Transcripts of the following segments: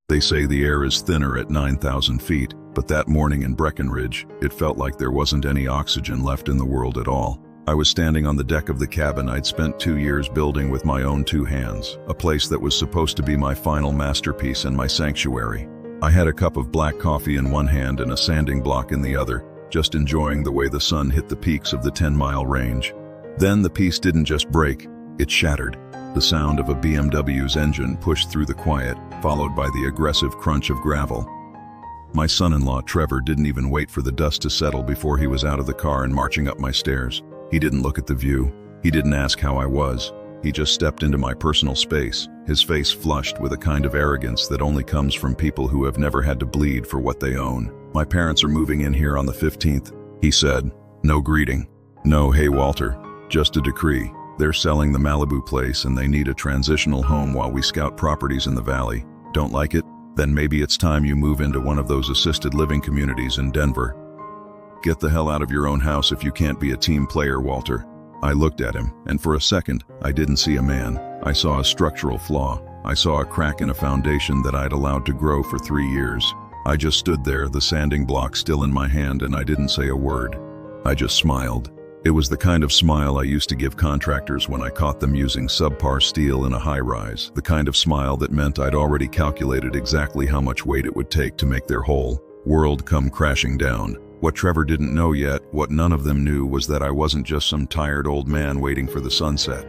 They say the air is thinner at 9,000 feet, but that morning in Breckenridge, it felt like there wasn't any oxygen left in the world at all. I was standing on the deck of the cabin I'd spent 2 years building with my own 2 hands, a place that was supposed to be my final masterpiece and my sanctuary. I had a cup of black coffee in one hand and a sanding block in the other, just enjoying the way the sun hit the peaks of the 10-mile range. Then the piece didn't just break, it shattered. The sound of a BMW's engine pushed through the quiet, followed by the aggressive crunch of gravel. My son-in-law, Trevor, didn't even wait for the dust to settle before he was out of the car and marching up my stairs. He didn't look at the view. He didn't ask how I was. He just stepped into my personal space, his face flushed with a kind of arrogance that only comes from people who have never had to bleed for what they own. "My parents are moving in here on the 15th, he said. No greeting. No, hey Walter, just a decree. They're selling the Malibu place and they need a transitional home while we scout properties in the valley. Don't like it? Then maybe it's time you move into one of those assisted living communities in Denver. Get the hell out of your own house if you can't be a team player, Walter." I looked at him, and for a second, I didn't see a man. I saw a structural flaw. I saw a crack in a foundation that I'd allowed to grow for 3 years. I just stood there, the sanding block still in my hand, and I didn't say a word. I just smiled. It was the kind of smile I used to give contractors when I caught them using subpar steel in a high-rise, the kind of smile that meant I'd already calculated exactly how much weight it would take to make their whole world come crashing down. What Trevor didn't know yet, what none of them knew, was that I wasn't just some tired old man waiting for the sunset.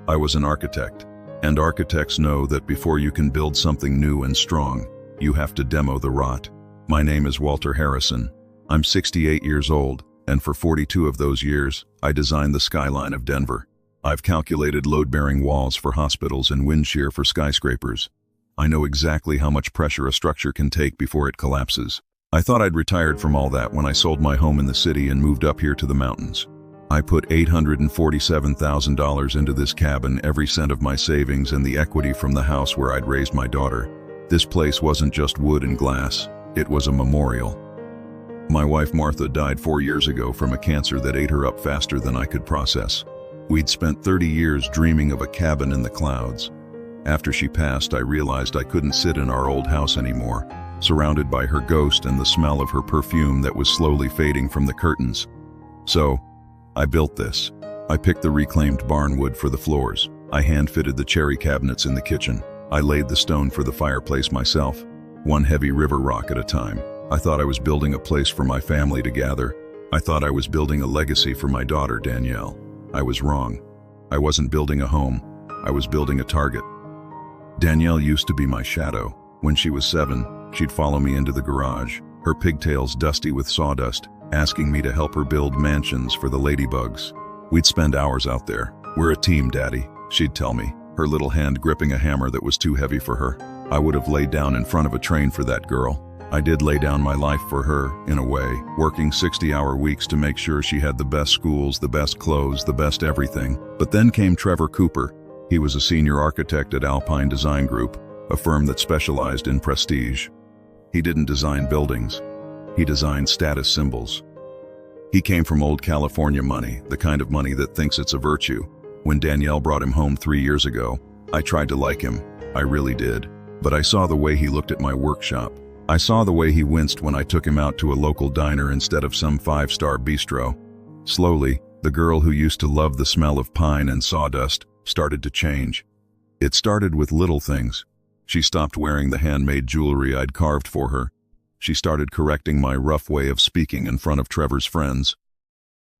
I was an architect, and architects know that before you can build something new and strong, you have to demo the rot. My name is Walter Harrison. I'm 68 years old, and for 42 of those years, I designed the skyline of Denver. I've calculated load-bearing walls for hospitals and wind shear for skyscrapers. I know exactly how much pressure a structure can take before it collapses. I thought I'd retired from all that when I sold my home in the city and moved up here to the mountains. I put $847,000 into this cabin, every cent of my savings and the equity from the house where I'd raised my daughter. This place wasn't just wood and glass, it was a memorial. My wife Martha died 4 years ago from a cancer that ate her up faster than I could process. We'd spent 30 years dreaming of a cabin in the clouds. After she passed, I realized I couldn't sit in our old house anymore, surrounded by her ghost and the smell of her perfume that was slowly fading from the curtains. So, I built this. I picked the reclaimed barn wood for the floors. I hand-fitted the cherry cabinets in the kitchen. I laid the stone for the fireplace myself, one heavy river rock at a time. I thought I was building a place for my family to gather. I thought I was building a legacy for my daughter, Danielle. I was wrong. I wasn't building a home. I was building a target. Danielle used to be my shadow. When she was 7, she'd follow me into the garage, her pigtails dusty with sawdust, asking me to help her build mansions for the ladybugs. We'd spend hours out there. "We're a team, Daddy," she'd tell me, her little hand gripping a hammer that was too heavy for her. I would have laid down in front of a train for that girl. I did lay down my life for her, in a way, working 60-hour weeks to make sure she had the best schools, the best clothes, the best everything. But then came Trevor Cooper. He was a senior architect at Alpine Design Group, a firm that specialized in prestige. He didn't design buildings. He designed status symbols. He came from old California money, the kind of money that thinks it's a virtue. When Danielle brought him home 3 years ago, I tried to like him. I really did. But I saw the way he looked at my workshop. I saw the way he winced when I took him out to a local diner instead of some 5-star bistro. Slowly, the girl who used to love the smell of pine and sawdust started to change. It started with little things. She stopped wearing the handmade jewelry I'd carved for her. She started correcting my rough way of speaking in front of Trevor's friends.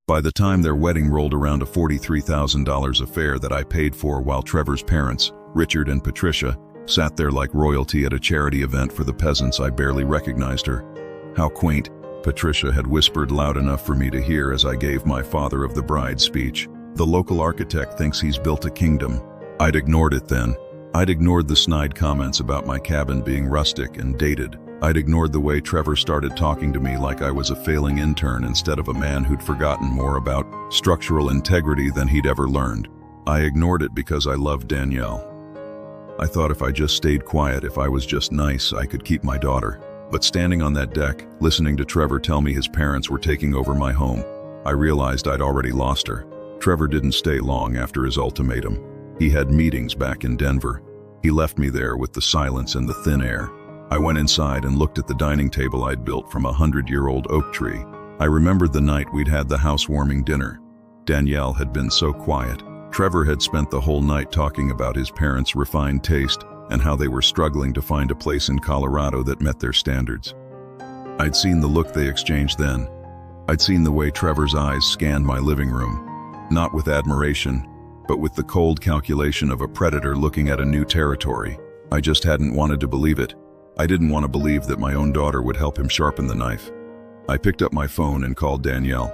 By the time their wedding rolled around, a $43,000 affair that I paid for while Trevor's parents, Richard and Patricia, sat there like royalty at a charity event for the peasants, I barely recognized her. How quaint, Patricia had whispered loud enough for me to hear as I gave my father of the bride speech. The local architect thinks he's built a kingdom. I'd ignored it then. I'd ignored the snide comments about my cabin being rustic and dated. I'd ignored the way Trevor started talking to me like I was a failing intern instead of a man who'd forgotten more about structural integrity than he'd ever learned. I ignored it because I loved Danielle. I thought if I just stayed quiet, if I was just nice, I could keep my daughter. But standing on that deck, listening to Trevor tell me his parents were taking over my home, I realized I'd already lost her. Trevor didn't stay long after his ultimatum. He had meetings back in Denver. He left me there with the silence and the thin air. I went inside and looked at the dining table I'd built from a 100-year-old oak tree. I remembered the night we'd had the housewarming dinner. Danielle had been so quiet. Trevor had spent the whole night talking about his parents' refined taste and how they were struggling to find a place in Colorado that met their standards. I'd seen the look they exchanged then. I'd seen the way Trevor's eyes scanned my living room, not with admiration, but with the cold calculation of a predator looking at a new territory. I just hadn't wanted to believe it. I didn't want to believe that my own daughter would help him sharpen the knife. I picked up my phone and called Danielle.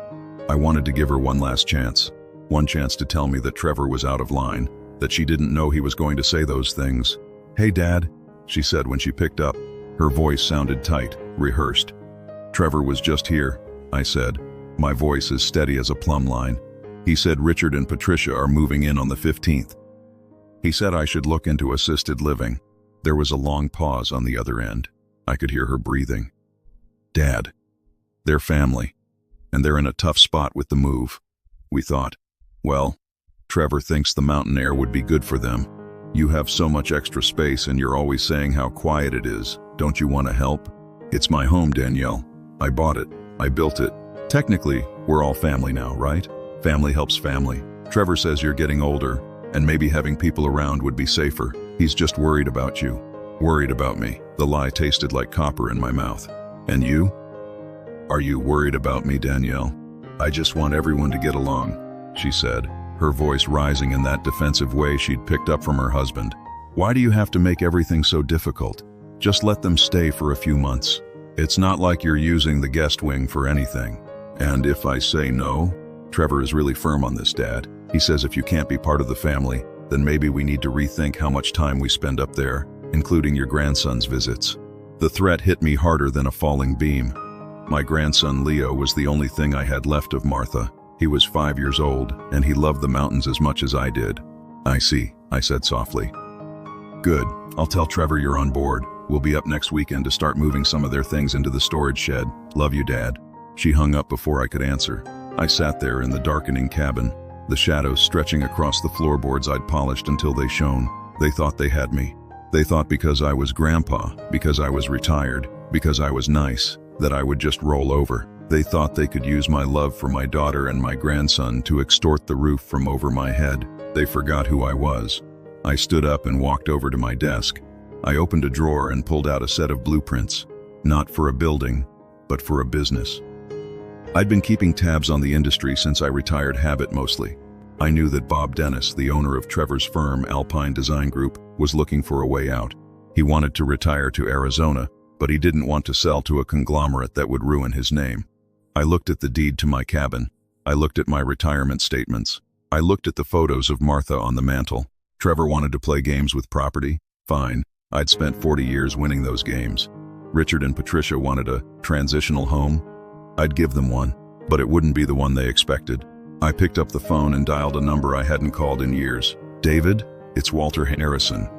I wanted to give her one last chance. One chance to tell me that Trevor was out of line, that she didn't know he was going to say those things. "Hey, Dad," she said when she picked up. Her voice sounded tight, rehearsed. "Trevor was just here," I said, my voice as steady as a plumb line. "He said Richard and Patricia are moving in on the 15th. He said I should look into assisted living." There was a long pause on the other end. I could hear her breathing. "Dad, they're family, and they're in a tough spot with the move." We thought, "Well, Trevor thinks the mountain air would be good for them. You have so much extra space and you're always saying how quiet it is. Don't you want to help?" "It's my home, Danielle. I bought it. I built it. Technically, we're all family now, right? Family helps family. Trevor says you're getting older, and maybe having people around would be safer. He's just worried about you." Worried about me. The lie tasted like copper in my mouth. "And you? Are you worried about me, Danielle?" "I just want everyone to get along," she said, her voice rising in that defensive way she'd picked up from her husband. "Why do you have to make everything so difficult? Just let them stay for a few months. It's not like you're using the guest wing for anything. And if I say no?" "Trevor is really firm on this, Dad. He says if you can't be part of the family, then maybe we need to rethink how much time we spend up there, including your grandson's visits." The threat hit me harder than a falling beam. My grandson Leo was the only thing I had left of Martha. He was 5 years old, and he loved the mountains as much as I did. "I see," I said softly. "Good. I'll tell Trevor you're on board. We'll be up next weekend to start moving some of their things into the storage shed. Love you, Dad." She hung up before I could answer. I sat there in the darkening cabin, the shadows stretching across the floorboards I'd polished until they shone. They thought they had me. They thought because I was grandpa, because I was retired, because I was nice, that I would just roll over. They thought they could use my love for my daughter and my grandson to extort the roof from over my head. They forgot who I was. I stood up and walked over to my desk. I opened a drawer and pulled out a set of blueprints, not for a building, but for a business. I'd been keeping tabs on the industry since I retired habit mostly. I knew that Bob Dennis, the owner of Trevor's firm, Alpine Design Group, was looking for a way out. He wanted to retire to Arizona, but he didn't want to sell to a conglomerate that would ruin his name. I looked at the deed to my cabin. I looked at my retirement statements. I looked at the photos of Martha on the mantle. Trevor wanted to play games with property? Fine. I'd spent 40 years winning those games. Richard and Patricia wanted a transitional home? I'd give them one, but it wouldn't be the one they expected. I picked up the phone and dialed a number I hadn't called in years. "David, it's Walter Harrison.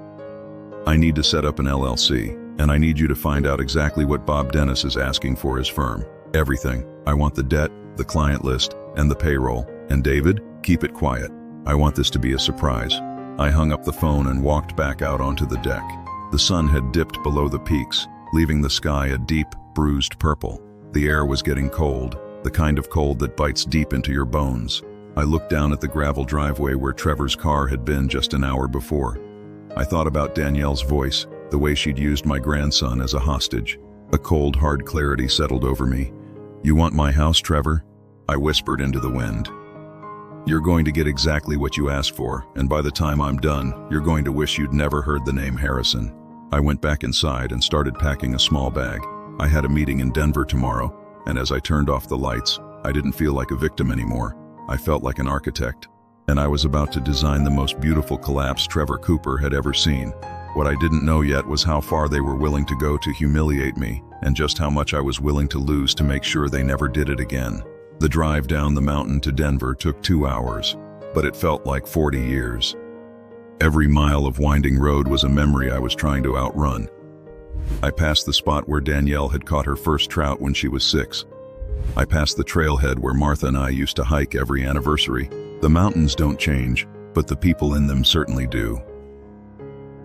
I need to set up an LLC, and I need you to find out exactly what Bob Dennis is asking for his firm. Everything. I want the debt, the client list, and the payroll. And David, keep it quiet. I want this to be a surprise." I hung up the phone and walked back out onto the deck. The sun had dipped below the peaks, leaving the sky a deep, bruised purple. The air was getting cold, the kind of cold that bites deep into your bones. I looked down at the gravel driveway where Trevor's car had been just an hour before. I thought about Danielle's voice, the way she'd used my grandson as a hostage. A cold, hard clarity settled over me. "You want my house, Trevor?" I whispered into the wind. "You're going to get exactly what you asked for, and by the time I'm done, you're going to wish you'd never heard the name Harrison." I went back inside and started packing a small bag. I had a meeting in Denver tomorrow, and as I turned off the lights, I didn't feel like a victim anymore. I felt like an architect, and I was about to design the most beautiful collapse Trevor Cooper had ever seen. What I didn't know yet was how far they were willing to go to humiliate me, and just how much I was willing to lose to make sure they never did it again. The drive down the mountain to Denver took 2 hours, but it felt like 40 years. Every mile of winding road was a memory I was trying to outrun. I passed the spot where Danielle had caught her first trout when she was 6. I passed the trailhead where Martha and I used to hike every anniversary. The mountains don't change, but the people in them certainly do.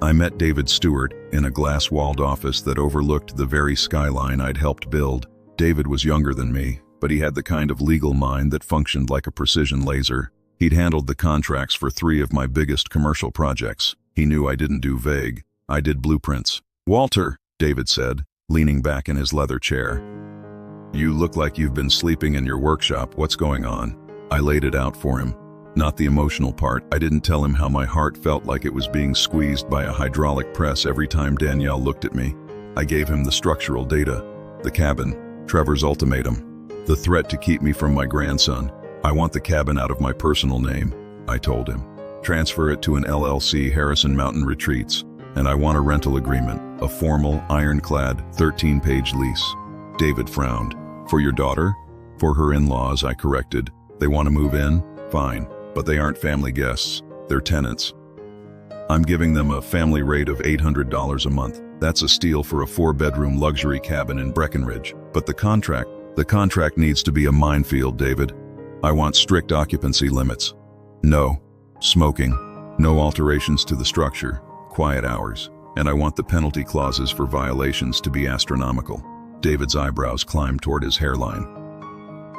I met David Stewart in a glass-walled office that overlooked the very skyline I'd helped build. David was younger than me, but he had the kind of legal mind that functioned like a precision laser. He'd handled the contracts for 3 of my biggest commercial projects. He knew I didn't do vague. I did blueprints. "Walter," David said, leaning back in his leather chair. "You look like you've been sleeping in your workshop. What's going on?" I laid it out for him. Not the emotional part. I didn't tell him how my heart felt like it was being squeezed by a hydraulic press every time Danielle looked at me. I gave him the structural data, the cabin, Trevor's ultimatum, the threat to keep me from my grandson. "I want the cabin out of my personal name," I told him. "Transfer it to an LLC, Harrison Mountain Retreats, and I want a rental agreement, a formal, ironclad, 13-page lease." David frowned. "For your daughter?" "For her in-laws," I corrected. "They want to move in? Fine. But they aren't family guests. They're tenants. I'm giving them a family rate of $800 a month. That's a steal for a 4-bedroom luxury cabin in Breckenridge. But the contract needs to be a minefield, David. I want strict occupancy limits. No smoking, no alterations to the structure, quiet hours, and I want the penalty clauses for violations to be astronomical." David's eyebrows climbed toward his hairline.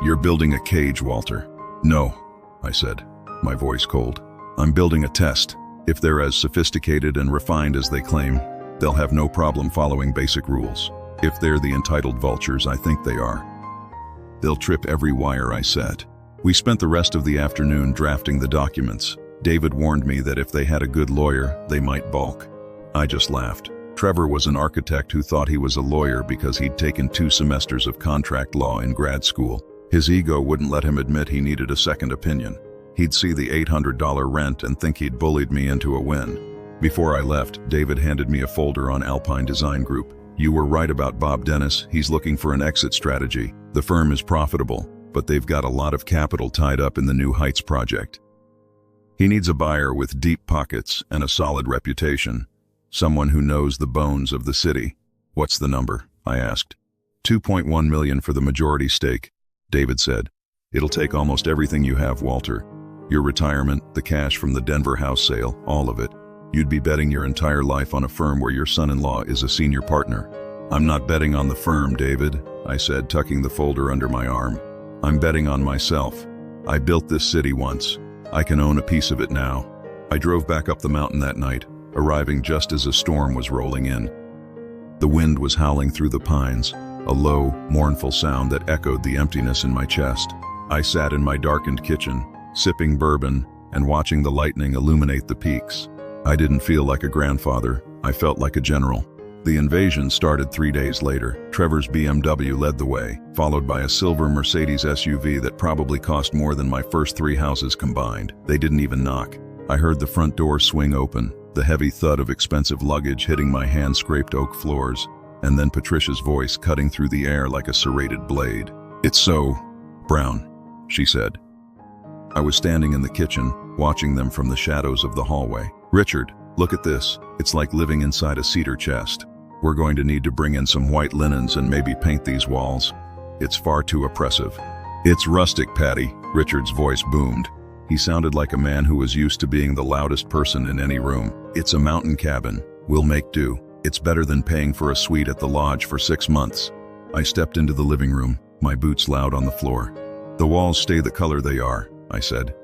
"You're building a cage, Walter." "No," I said, my voice cold. "I'm building a test. If they're as sophisticated and refined as they claim, they'll have no problem following basic rules. If they're the entitled vultures I think they are, they'll trip every wire I set." We spent the rest of the afternoon drafting the documents. David warned me that if they had a good lawyer, they might balk. I just laughed. Trevor was an architect who thought he was a lawyer because he'd taken 2 semesters of contract law in grad school. His ego wouldn't let him admit he needed a second opinion. He'd see the $800 rent and think he'd bullied me into a win. Before I left, David handed me a folder on Alpine Design Group. "You were right about Bob Dennis. He's looking for an exit strategy. The firm is profitable, but they've got a lot of capital tied up in the New Heights project. He needs a buyer with deep pockets and a solid reputation, someone who knows the bones of the city." "What's the number?" I asked. $2.1 million for the majority stake," David said. "It'll take almost everything you have, Walter. Your retirement, the cash from the Denver house sale, all of it. You'd be betting your entire life on a firm where your son-in-law is a senior partner." "I'm not betting on the firm, David," I said, tucking the folder under my arm. "I'm betting on myself. I built this city once. I can own a piece of it now." I drove back up the mountain that night, arriving just as a storm was rolling in. The wind was howling through the pines, a low, mournful sound that echoed the emptiness in my chest. I sat in my darkened kitchen, sipping bourbon and watching the lightning illuminate the peaks. I didn't feel like a grandfather. I felt like a general. The invasion started 3 days later. Trevor's BMW led the way, followed by a silver Mercedes SUV that probably cost more than my first 3 houses combined. They didn't even knock. I heard the front door swing open, the heavy thud of expensive luggage hitting my hand-scraped oak floors, and then Patricia's voice cutting through the air like a serrated blade. "It's so brown," she said. I was standing in the kitchen, watching them from the shadows of the hallway. "Richard, look at this. It's like living inside a cedar chest. We're going to need to bring in some white linens and maybe paint these walls. It's far too oppressive." "It's rustic, Patty," Richard's voice boomed. He sounded like a man who was used to being the loudest person in any room. "It's a mountain cabin. We'll make do. It's better than paying for a suite at the lodge for 6 months." I stepped into the living room, my boots loud on the floor. "The walls stay the color they are," I said.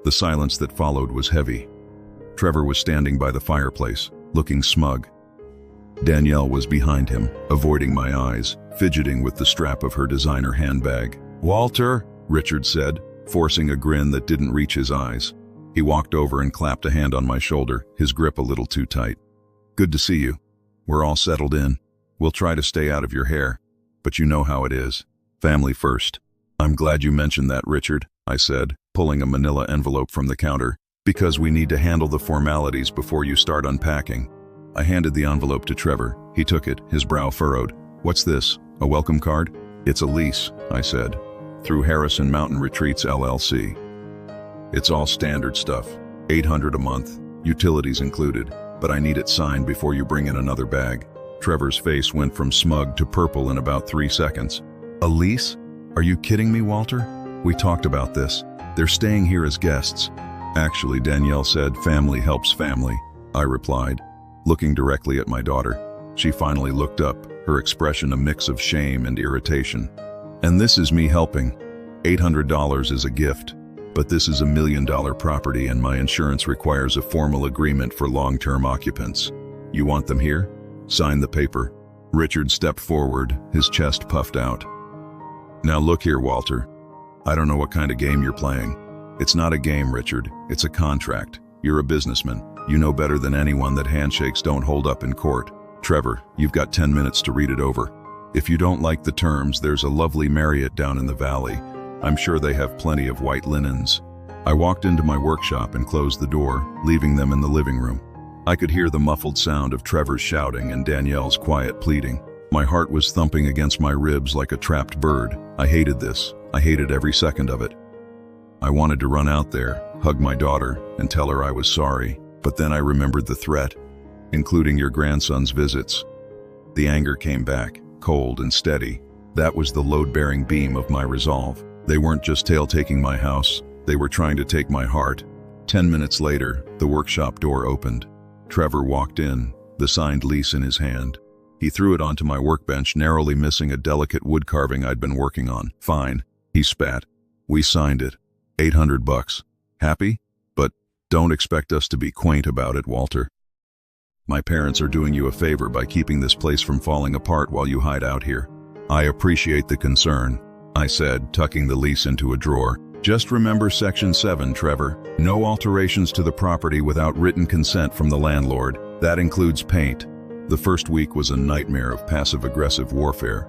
The silence that followed was heavy. Trevor was standing by the fireplace, looking smug. Danielle was behind him, avoiding my eyes, fidgeting with the strap of her designer handbag. "Walter," Richard said, forcing a grin that didn't reach his eyes. He walked over and clapped a hand on my shoulder, his grip a little too tight. "Good to see you. We're all settled in. We'll try to stay out of your hair, but you know how it is. Family first." "I'm glad you mentioned that, Richard," I said, pulling a manila envelope from the counter, "because we need to handle the formalities before you start unpacking." I handed the envelope to Trevor. He took it, his brow furrowed. "What's this, a welcome card?" "It's a lease," I said, "through Harrison Mountain Retreats LLC. It's all standard stuff, $800 a month, utilities included, but I need it signed before you bring in another bag." Trevor's face went from smug to purple in about 3 seconds. "A lease? Are you kidding me, Walter? We talked about this. They're staying here as guests." "Actually," Danielle said, "family helps family," I replied. looking directly at my daughter. She finally looked up, her expression a mix of shame and irritation. "And this is me helping. $800 is a gift, but this is $1 million property and my insurance requires a formal agreement for long-term occupants. You want them here? Sign the paper." Richard stepped forward, his chest puffed out. "Now look here, Walter. I don't know what kind of game you're playing. It's not a game, Richard. It's a contract. You're a businessman. You know better than anyone that handshakes don't hold up in court. Trevor, you've got 10 minutes to read it over. If you don't like the terms, there's a lovely Marriott down in the valley. I'm sure they have plenty of white linens." I walked into my workshop and closed the door, leaving them in the living room. I could hear the muffled sound of Trevor's shouting and Danielle's quiet pleading. My heart was thumping against my ribs like a trapped bird. I hated this. I hated every second of it. I wanted to run out there, hug my daughter, and tell her I was sorry, but then I remembered the threat, including your grandson's visits. The anger came back, cold and steady. That was the load-bearing beam of my resolve. They weren't just tail-taking my house, they were trying to take my heart. 10 minutes later, the workshop door opened. Trevor walked in, the signed lease in his hand. He threw it onto my workbench, narrowly missing a delicate wood carving I'd been working on. "Fine," he spat. "We signed it. $800. Happy? But don't expect us to be quaint about it, Walter. My parents are doing you a favor by keeping this place from falling apart while you hide out here." "I appreciate the concern," I said, tucking the lease into a drawer. "Just remember Section 7, Trevor. No alterations to the property without written consent from the landlord. That includes paint." The first week was a nightmare of passive-aggressive warfare.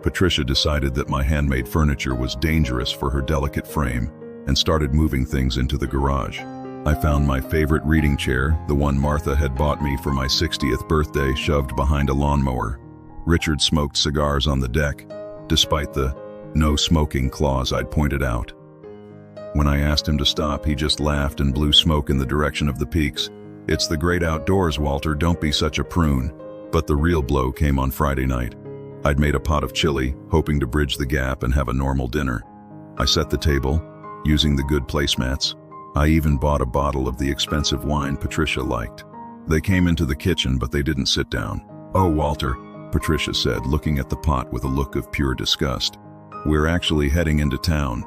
Patricia decided that my handmade furniture was dangerous for her delicate frame and started moving things into the garage. I found my favorite reading chair, the one Martha had bought me for my 60th birthday, shoved behind a lawnmower. Richard smoked cigars on the deck, despite the no smoking clause I'd pointed out. When I asked him to stop, he just laughed and blew smoke in the direction of the peaks. "It's the great outdoors, Walter, don't be such a prune." But the real blow came on Friday night. I'd made a pot of chili, hoping to bridge the gap and have a normal dinner. I set the table, using the good placemats. I even bought a bottle of the expensive wine Patricia liked. They came into the kitchen, but they didn't sit down. "Oh, Walter," Patricia said, looking at the pot with a look of pure disgust. "We're actually heading into town.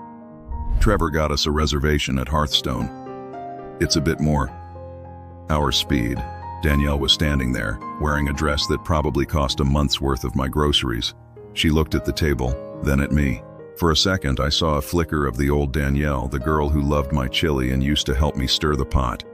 Trevor got us a reservation at Hearthstone. It's a bit more our speed." Danielle was standing there, wearing a dress that probably cost a month's worth of my groceries. She looked at the table, then at me. For a second, I saw a flicker of the old Danielle, the girl who loved my chili and used to help me stir the pot.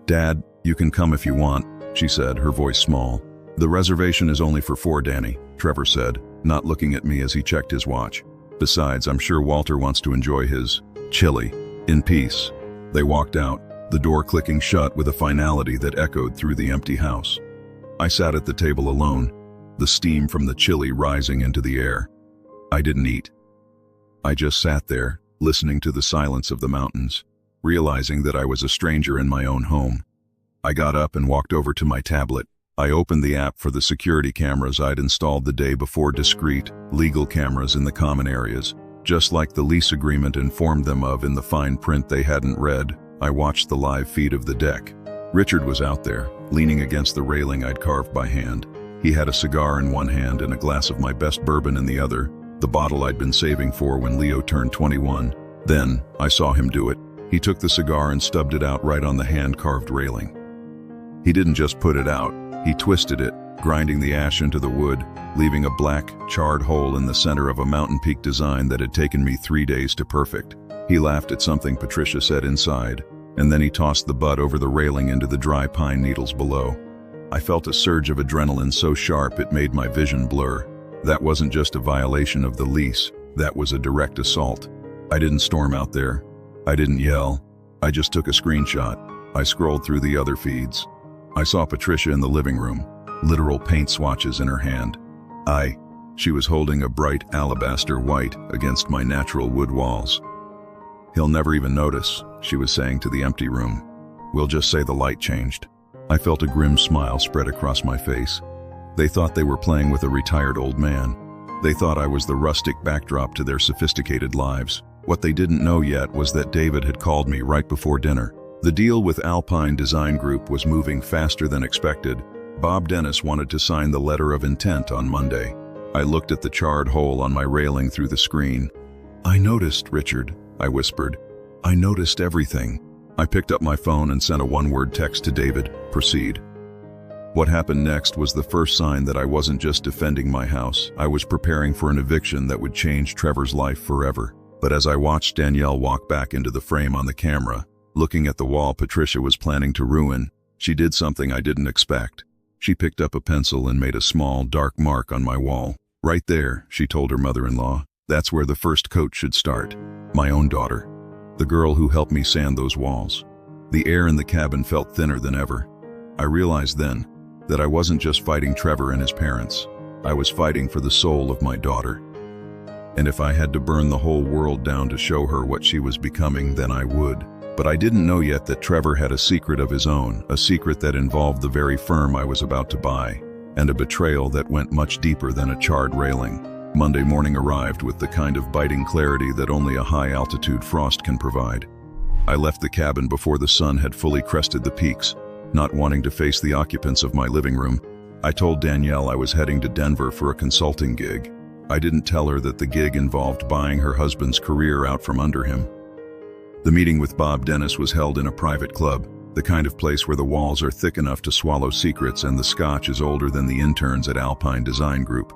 "Dad, you can come if you want," she said, her voice small. "The reservation is only for 4, Danny," Trevor said, not looking at me as he checked his watch. "Besides, I'm sure Walter wants to enjoy his chili in peace." They walked out, the door clicking shut with a finality that echoed through the empty house. I sat at the table alone, the steam from the chili rising into the air. I didn't eat. I just sat there, listening to the silence of the mountains, realizing that I was a stranger in my own home. I got up and walked over to my tablet. I opened the app for the security cameras I'd installed the day before, discreet, legal cameras in the common areas, just like the lease agreement informed them of in the fine print they hadn't read. I watched the live feed of the deck. Richard was out there, leaning against the railing I'd carved by hand. He had a cigar in one hand and a glass of my best bourbon in the other, the bottle I'd been saving for when Leo turned 21. Then, I saw him do it. He took the cigar and stubbed it out right on the hand-carved railing. He didn't just put it out, he twisted it, grinding the ash into the wood, leaving a black, charred hole in the center of a mountain peak design that had taken me 3 days to perfect. He laughed at something Patricia said inside, and then he tossed the butt over the railing into the dry pine needles below. I felt a surge of adrenaline so sharp it made my vision blur. That wasn't just a violation of the lease, that was a direct assault. I didn't storm out there. I didn't yell. I just took a screenshot. I scrolled through the other feeds. I saw Patricia in the living room, literal paint swatches in her hand. She was holding a bright alabaster white against my natural wood walls. "He'll never even notice," she was saying to the empty room. "We'll just say the light changed." I felt a grim smile spread across my face. They thought they were playing with a retired old man. They thought I was the rustic backdrop to their sophisticated lives. What they didn't know yet was that David had called me right before dinner. The deal with Alpine Design Group was moving faster than expected, Bob Dennis wanted to sign the letter of intent on Monday. I looked at the charred hole on my railing through the screen. "I noticed, Richard," I whispered. "I noticed everything." I picked up my phone and sent a one-word text to David, "Proceed." What happened next was the first sign that I wasn't just defending my house. I was preparing for an eviction that would change Trevor's life forever. But as I watched Danielle walk back into the frame on the camera, looking at the wall Patricia was planning to ruin, she did something I didn't expect. She picked up a pencil and made a small, dark mark on my wall. "Right there," she told her mother-in-law. "That's where the first coat should start." My own daughter. The girl who helped me sand those walls. The air in the cabin felt thinner than ever. I realized then that I wasn't just fighting Trevor and his parents. I was fighting for the soul of my daughter. And if I had to burn the whole world down to show her what she was becoming, then I would. But I didn't know yet that Trevor had a secret of his own, a secret that involved the very firm I was about to buy, and a betrayal that went much deeper than a charred railing. Monday morning arrived with the kind of biting clarity that only a high-altitude frost can provide. I left the cabin before the sun had fully crested the peaks, not wanting to face the occupants of my living room. I told Danielle I was heading to Denver for a consulting gig. I didn't tell her that the gig involved buying her husband's career out from under him. The meeting with Bob Dennis was held in a private club, the kind of place where the walls are thick enough to swallow secrets and the scotch is older than the interns at Alpine Design Group.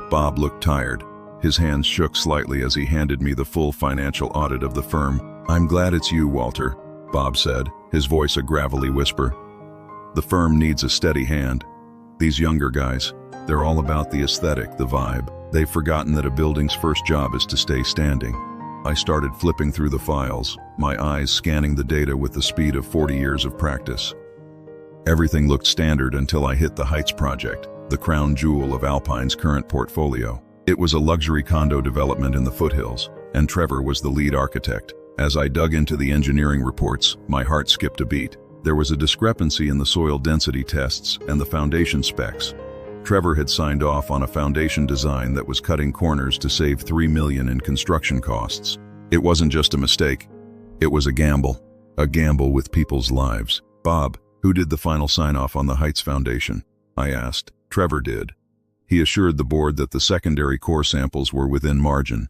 Bob looked tired. His hands shook slightly as he handed me the full financial audit of the firm. "I'm glad it's you, Walter," Bob said, his voice a gravelly whisper. "The firm needs a steady hand. These younger guys, they're all about the aesthetic, the vibe. They've forgotten that a building's first job is to stay standing." I started flipping through the files, my eyes scanning the data with the speed of 40 years of practice. Everything looked standard until I hit the Heights project, the crown jewel of Alpine's current portfolio. It was a luxury condo development in the foothills, and Trevor was the lead architect. As I dug into the engineering reports, my heart skipped a beat. There was a discrepancy in the soil density tests and the foundation specs. Trevor had signed off on a foundation design that was cutting corners to save $3 million in construction costs. It wasn't just a mistake. It was a gamble with people's lives. "Bob, who did the final sign-off on the Heights foundation?" I asked. "Trevor did." He assured the board that the secondary core samples were within margin.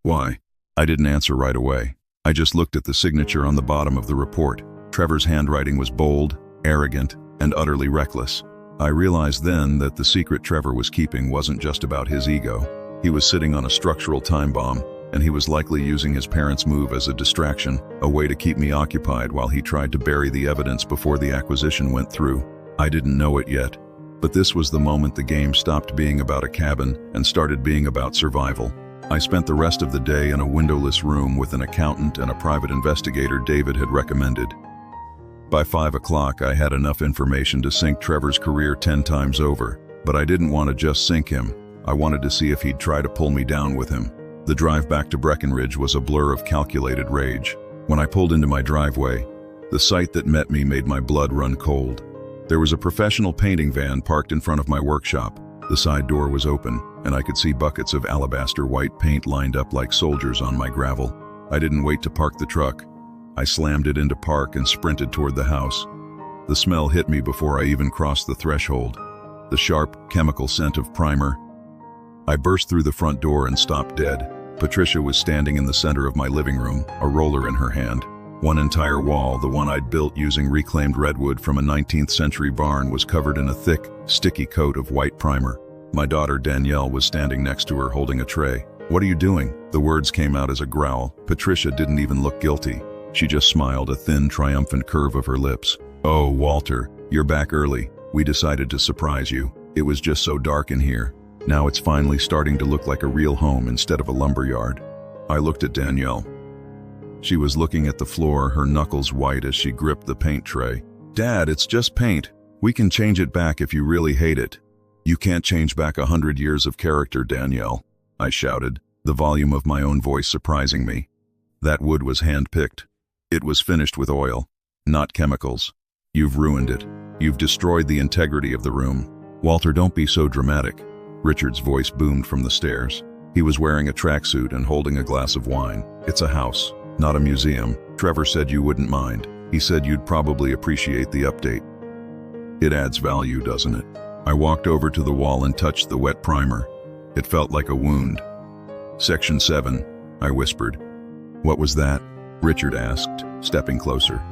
"Why?" I didn't answer right away. I just looked at the signature on the bottom of the report. Trevor's handwriting was bold, arrogant, and utterly reckless. I realized then that the secret Trevor was keeping wasn't just about his ego. He was sitting on a structural time bomb, and he was likely using his parents' move as a distraction, a way to keep me occupied while he tried to bury the evidence before the acquisition went through. I didn't know it yet, but this was the moment the game stopped being about a cabin and started being about survival. I spent the rest of the day in a windowless room with an accountant and a private investigator David had recommended. By 5 o'clock, I had enough information to sink Trevor's career 10 times over, but I didn't want to just sink him. I wanted to see if he'd try to pull me down with him. The drive back to Breckenridge was a blur of calculated rage. When I pulled into my driveway, the sight that met me made my blood run cold. There was a professional painting van parked in front of my workshop. The side door was open, and I could see buckets of alabaster white paint lined up like soldiers on my gravel. I didn't wait to park the truck. I slammed it into park and sprinted toward the house. The smell hit me before I even crossed the threshold. The sharp, chemical scent of primer. I burst through the front door and stopped dead. Patricia was standing in the center of my living room, a roller in her hand. One entire wall, the one I'd built using reclaimed redwood from a 19th century barn, was covered in a thick, sticky coat of white primer. My daughter Danielle was standing next to her holding a tray. "What are you doing?" The words came out as a growl. Patricia didn't even look guilty. She just smiled, a thin, triumphant curve of her lips. "Oh, Walter, you're back early. We decided to surprise you. It was just so dark in here. Now it's finally starting to look like a real home instead of a lumberyard." I looked at Danielle. She was looking at the floor, her knuckles white as she gripped the paint tray. "Dad, it's just paint. We can change it back if you really hate it." "You can't change back 100 years of character, Danielle," I shouted, the volume of my own voice surprising me. "That wood was hand-picked. It was finished with oil, not chemicals. You've ruined it. You've destroyed the integrity of the room." "Walter, don't be so dramatic." Richard's voice boomed from the stairs. He was wearing a tracksuit and holding a glass of wine. "It's a house, not a museum. Trevor said you wouldn't mind. He said you'd probably appreciate the update." It adds value, doesn't it? I walked over to the wall and touched the wet primer. It felt like a wound. Section 7, I whispered. What was that? Richard asked, stepping closer.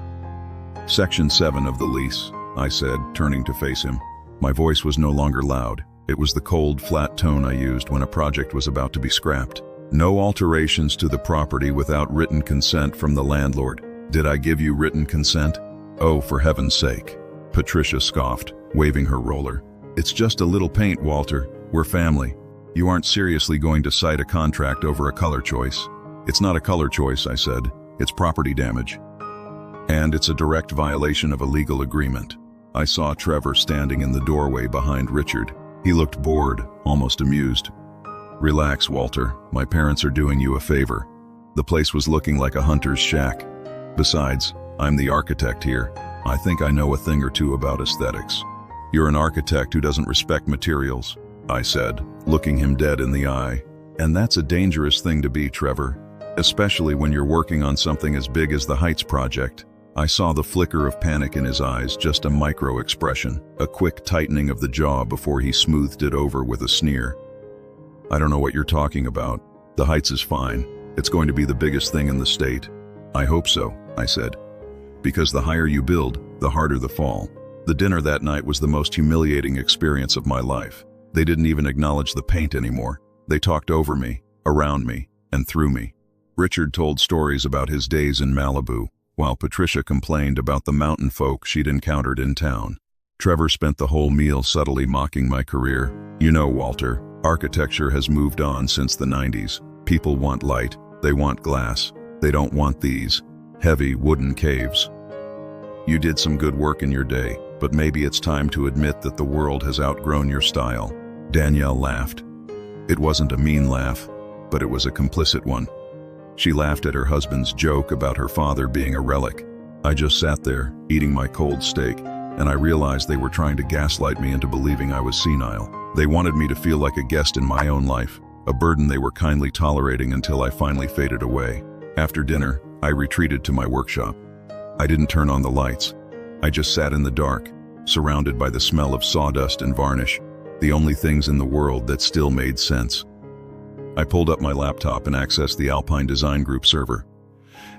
Section 7 of the lease, I said, turning to face him. My voice was no longer loud. It was the cold, flat tone I used when a project was about to be scrapped. No alterations to the property without written consent from the landlord. Did I give you written consent? Oh, for heaven's sake. Patricia scoffed, waving her roller. It's just a little paint, Walter. We're family. You aren't seriously going to cite a contract over a color choice. It's not a color choice, I said. It's property damage. And it's a direct violation of a legal agreement. I saw Trevor standing in the doorway behind Richard. He looked bored, almost amused. Relax, Walter. My parents are doing you a favor. The place was looking like a hunter's shack. Besides, I'm the architect here. I think I know a thing or two about aesthetics. You're an architect who doesn't respect materials, I said, looking him dead in the eye. And that's a dangerous thing to be, Trevor, especially when you're working on something as big as the Heights project. I saw the flicker of panic in his eyes, just a micro-expression, a quick tightening of the jaw before he smoothed it over with a sneer. I don't know what you're talking about. The Heights is fine. It's going to be the biggest thing in the state. I hope so, I said. Because the higher you build, the harder the fall. The dinner that night was the most humiliating experience of my life. They didn't even acknowledge the paint anymore. They talked over me, around me, and through me. Richard told stories about his days in Malibu, while Patricia complained about the mountain folk she'd encountered in town. Trevor spent the whole meal subtly mocking my career. You know, Walter, architecture has moved on since the 90s. People want light, they want glass. They don't want these heavy wooden caves. You did some good work in your day, but maybe it's time to admit that the world has outgrown your style. Danielle laughed. It wasn't a mean laugh, but it was a complicit one. She laughed at her husband's joke about her father being a relic. I just sat there, eating my cold steak, and I realized they were trying to gaslight me into believing I was senile. They wanted me to feel like a guest in my own life, a burden they were kindly tolerating until I finally faded away. After dinner, I retreated to my workshop. I didn't turn on the lights. I just sat in the dark, surrounded by the smell of sawdust and varnish, the only things in the world that still made sense. I pulled up my laptop and accessed the Alpine Design Group server.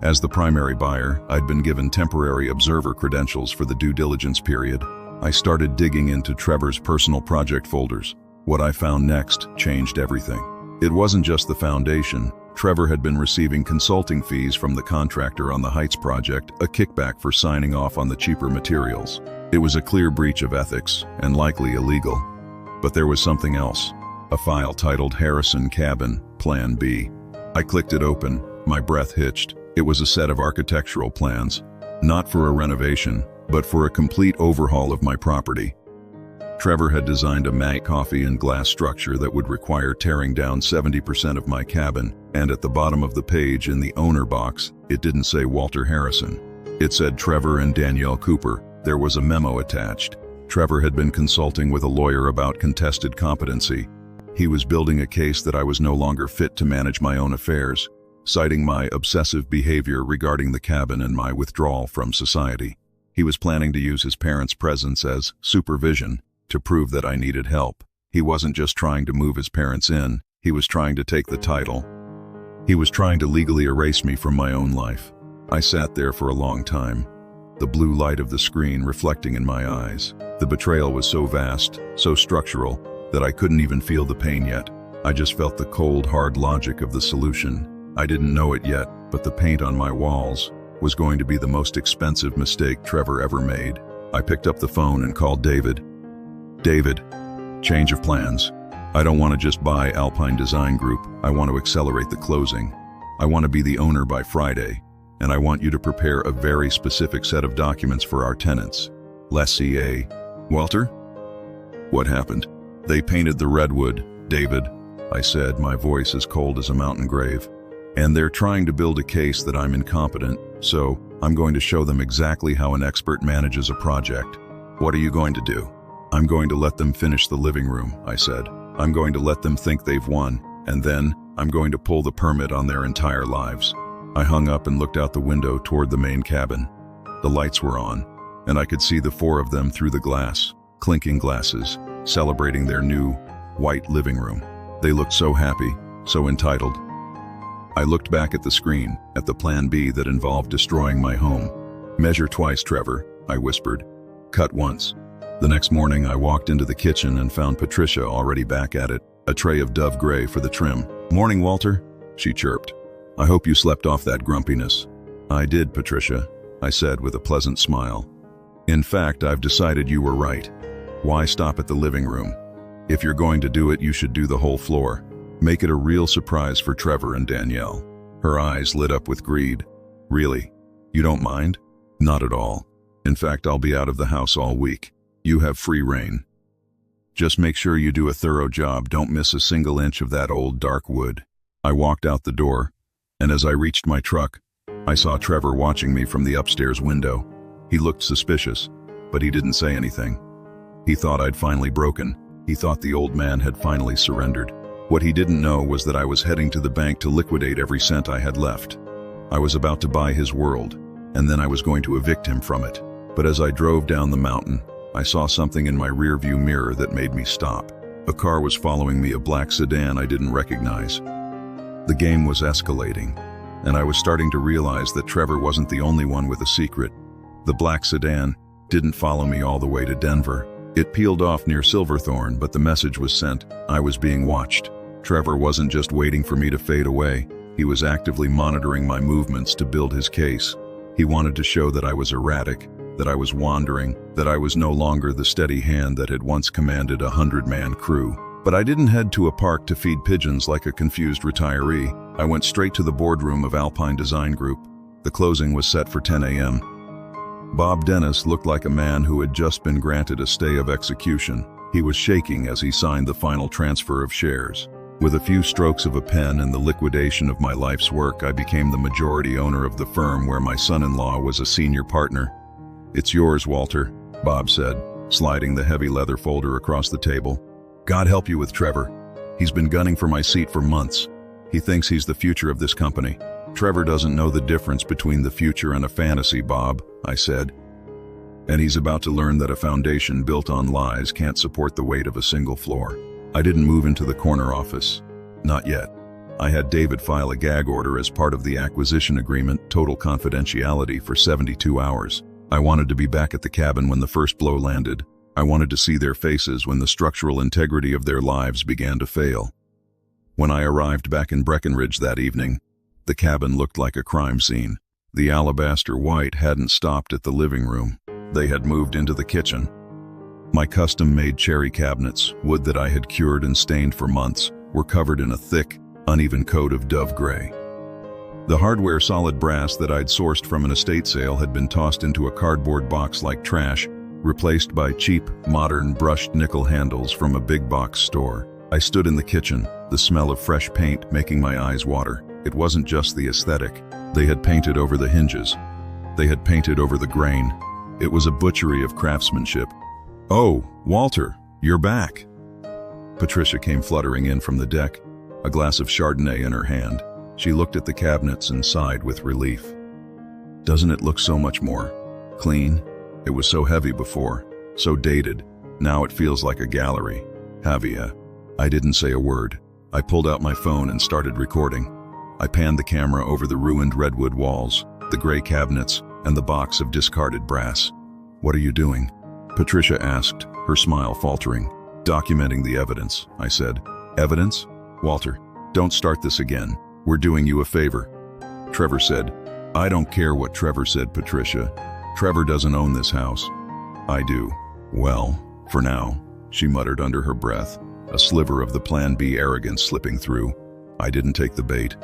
As the primary buyer, I'd been given temporary observer credentials for the due diligence period. I started digging into Trevor's personal project folders. What I found next changed everything. It wasn't just the foundation. Trevor had been receiving consulting fees from the contractor on the Heights project, a kickback for signing off on the cheaper materials. It was a clear breach of ethics, and likely illegal. But there was something else. A file titled Harrison Cabin, Plan B. I clicked it open, my breath hitched. It was a set of architectural plans, not for a renovation, but for a complete overhaul of my property. Trevor had designed a matte coffee and glass structure that would require tearing down 70% of my cabin, and at the bottom of the page in the owner box, it didn't say Walter Harrison. It said Trevor and Danielle Cooper. There was a memo attached. Trevor had been consulting with a lawyer about contested competency. He was building a case that I was no longer fit to manage my own affairs, citing my obsessive behavior regarding the cabin and my withdrawal from society. He was planning to use his parents' presence as supervision to prove that I needed help. He wasn't just trying to move his parents in, he was trying to take the title. He was trying to legally erase me from my own life. I sat there for a long time, the blue light of the screen reflecting in my eyes. The betrayal was so vast, so structural, that I couldn't even feel the pain yet. I just felt the cold, hard logic of the solution. I didn't know it yet, but the paint on my walls was going to be the most expensive mistake Trevor ever made. I picked up the phone and called David. David, change of plans. I don't want to just buy Alpine Design Group. I want to accelerate the closing. I want to be the owner by Friday, and I want you to prepare a very specific set of documents for our tenants. Lessee A. Walter? What happened? They painted the redwood, David, I said, my voice as cold as a mountain grave. And they're trying to build a case that I'm incompetent, so I'm going to show them exactly how an expert manages a project. What are you going to do? I'm going to let them finish the living room, I said. I'm going to let them think they've won, and then I'm going to pull the permit on their entire lives. I hung up and looked out the window toward the main cabin. The lights were on. and I could see the four of them through the glass, clinking glasses, celebrating their new, white living room. They looked so happy, so entitled. I looked back at the screen, at the plan B that involved destroying my home. "Measure twice, Trevor," I whispered. "Cut once." The next morning, I walked into the kitchen and found Patricia already back at it, a tray of Dove Gray for the trim. "Morning, Walter," she chirped. "I hope you slept off that grumpiness." "I did, Patricia," I said with a pleasant smile. "In fact, I've decided you were right. Why stop at the living room? If you're going to do it, you should do the whole floor. Make it a real surprise for Trevor and Danielle." Her eyes lit up with greed. "Really? You don't mind?" "Not at all. In fact, I'll be out of the house all week. You have free rein. Just make sure you do a thorough job. Don't miss a single inch of that old dark wood." I walked out the door, and as I reached my truck, I saw Trevor watching me from the upstairs window. He looked suspicious, but he didn't say anything. He thought I'd finally broken. He thought the old man had finally surrendered. What he didn't know was that I was heading to the bank to liquidate every cent I had left. I was about to buy his world, and then I was going to evict him from it. But as I drove down the mountain, I saw something in my rearview mirror that made me stop. A car was following me, a black sedan I didn't recognize. The game was escalating, and I was starting to realize that Trevor wasn't the only one with a secret. The black sedan didn't follow me all the way to Denver. It peeled off near Silverthorne, but the message was sent. I was being watched. Trevor wasn't just waiting for me to fade away. He was actively monitoring my movements to build his case. He wanted to show that I was erratic, that I was wandering, that I was no longer the steady hand that had once commanded a 100-man crew. But I didn't head to a park to feed pigeons like a confused retiree. I went straight to the boardroom of Alpine Design Group. The closing was set for 10 a.m. Bob Dennis looked like a man who had just been granted a stay of execution. He was shaking as he signed the final transfer of shares. With a few strokes of a pen and the liquidation of my life's work, I became the majority owner of the firm where my son-in-law was a senior partner. "It's yours, Walter," Bob said, sliding the heavy leather folder across the table. "God help you with Trevor. He's been gunning for my seat for months. He thinks he's the future of this company." "Trevor doesn't know the difference between the future and a fantasy, Bob," I said. "And he's about to learn that a foundation built on lies can't support the weight of a single floor." I didn't move into the corner office. Not yet. I had David file a gag order as part of the acquisition agreement, total confidentiality, for 72 hours. I wanted to be back at the cabin when the first blow landed. I wanted to see their faces when the structural integrity of their lives began to fail. When I arrived back in Breckenridge that evening, the cabin looked like a crime scene. The alabaster white hadn't stopped at the living room. They had moved into the kitchen. My custom-made cherry cabinets, wood that I had cured and stained for months, were covered in a thick, uneven coat of Dove Gray. The hardware solid brass that I'd sourced from an estate sale had been tossed into a cardboard box like trash, replaced by cheap, modern brushed nickel handles from a big box store. I stood in the kitchen, the smell of fresh paint making my eyes water. It wasn't just the aesthetic. They had painted over the hinges. They had painted over the grain. It was a butchery of craftsmanship. "Oh, Walter, you're back." Patricia came fluttering in from the deck, a glass of Chardonnay in her hand. She looked at the cabinets and sighed with relief. "Doesn't it look so much more clean? It was so heavy before, so dated. Now it feels like a gallery. Havia." I didn't say a word. I pulled out my phone and started recording. I panned the camera over the ruined redwood walls, the gray cabinets, and the box of discarded brass. "What are you doing?" Patricia asked, her smile faltering. "Documenting the evidence," I said. "Evidence? Walter, don't start this again. We're doing you a favor." Trevor said. "I don't care what Trevor said, Patricia. Trevor doesn't own this house." "I do." "Well, for now," she muttered under her breath, a sliver of the Plan B arrogance slipping through. I didn't take the bait.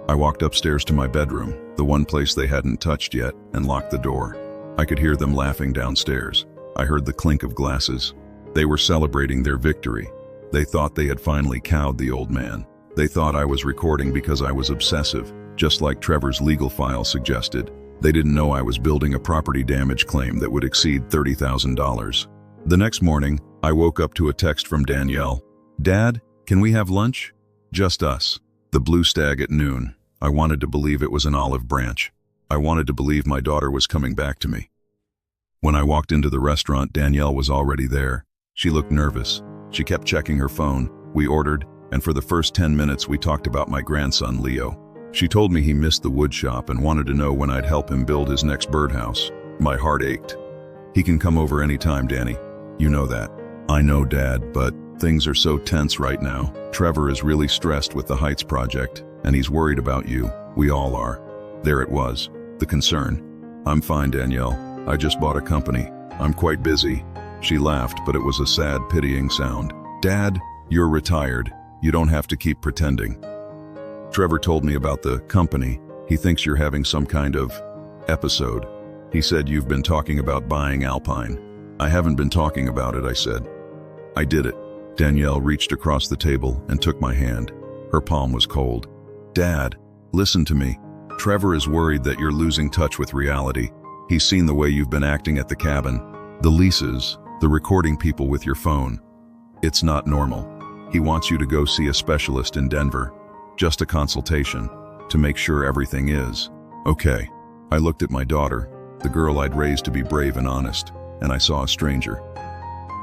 I walked upstairs to my bedroom, the one place they hadn't touched yet, and locked the door. I could hear them laughing downstairs. I heard the clink of glasses. They were celebrating their victory. They thought they had finally cowed the old man. They thought I was recording because I was obsessive, just like Trevor's legal file suggested. They didn't know I was building a property damage claim that would exceed $30,000. The next morning, I woke up to a text from Danielle. "Dad, can we have lunch?" "Just us." The Blue Stag at noon. I wanted to believe it was an olive branch. I wanted to believe my daughter was coming back to me. When I walked into the restaurant, Danielle was already there. She looked nervous. She kept checking her phone. We ordered, and for the first 10 minutes we talked about my grandson, Leo. She told me he missed the wood shop and wanted to know when I'd help him build his next birdhouse. My heart ached. He can come over anytime, Danny. You know that. I know, Dad, but things are so tense right now. Trevor is really stressed with the Heights project, and he's worried about you. We all are. There it was, the concern. I'm fine, Danielle. I just bought a company. I'm quite busy. She laughed, but it was a sad, pitying sound. Dad, you're retired. You don't have to keep pretending. Trevor told me about the company. He thinks you're having some kind of episode. He said you've been talking about buying Alpine. I haven't been talking about it, I said. I did it. Danielle reached across the table and took my hand. Her palm was cold. Dad, listen to me. Trevor is worried that you're losing touch with reality. He's seen the way you've been acting at the cabin. The leases, the recording people with your phone. It's not normal. He wants you to go see a specialist in Denver. Just a consultation, to make sure everything is okay. I looked at my daughter, the girl I'd raised to be brave and honest, and I saw a stranger.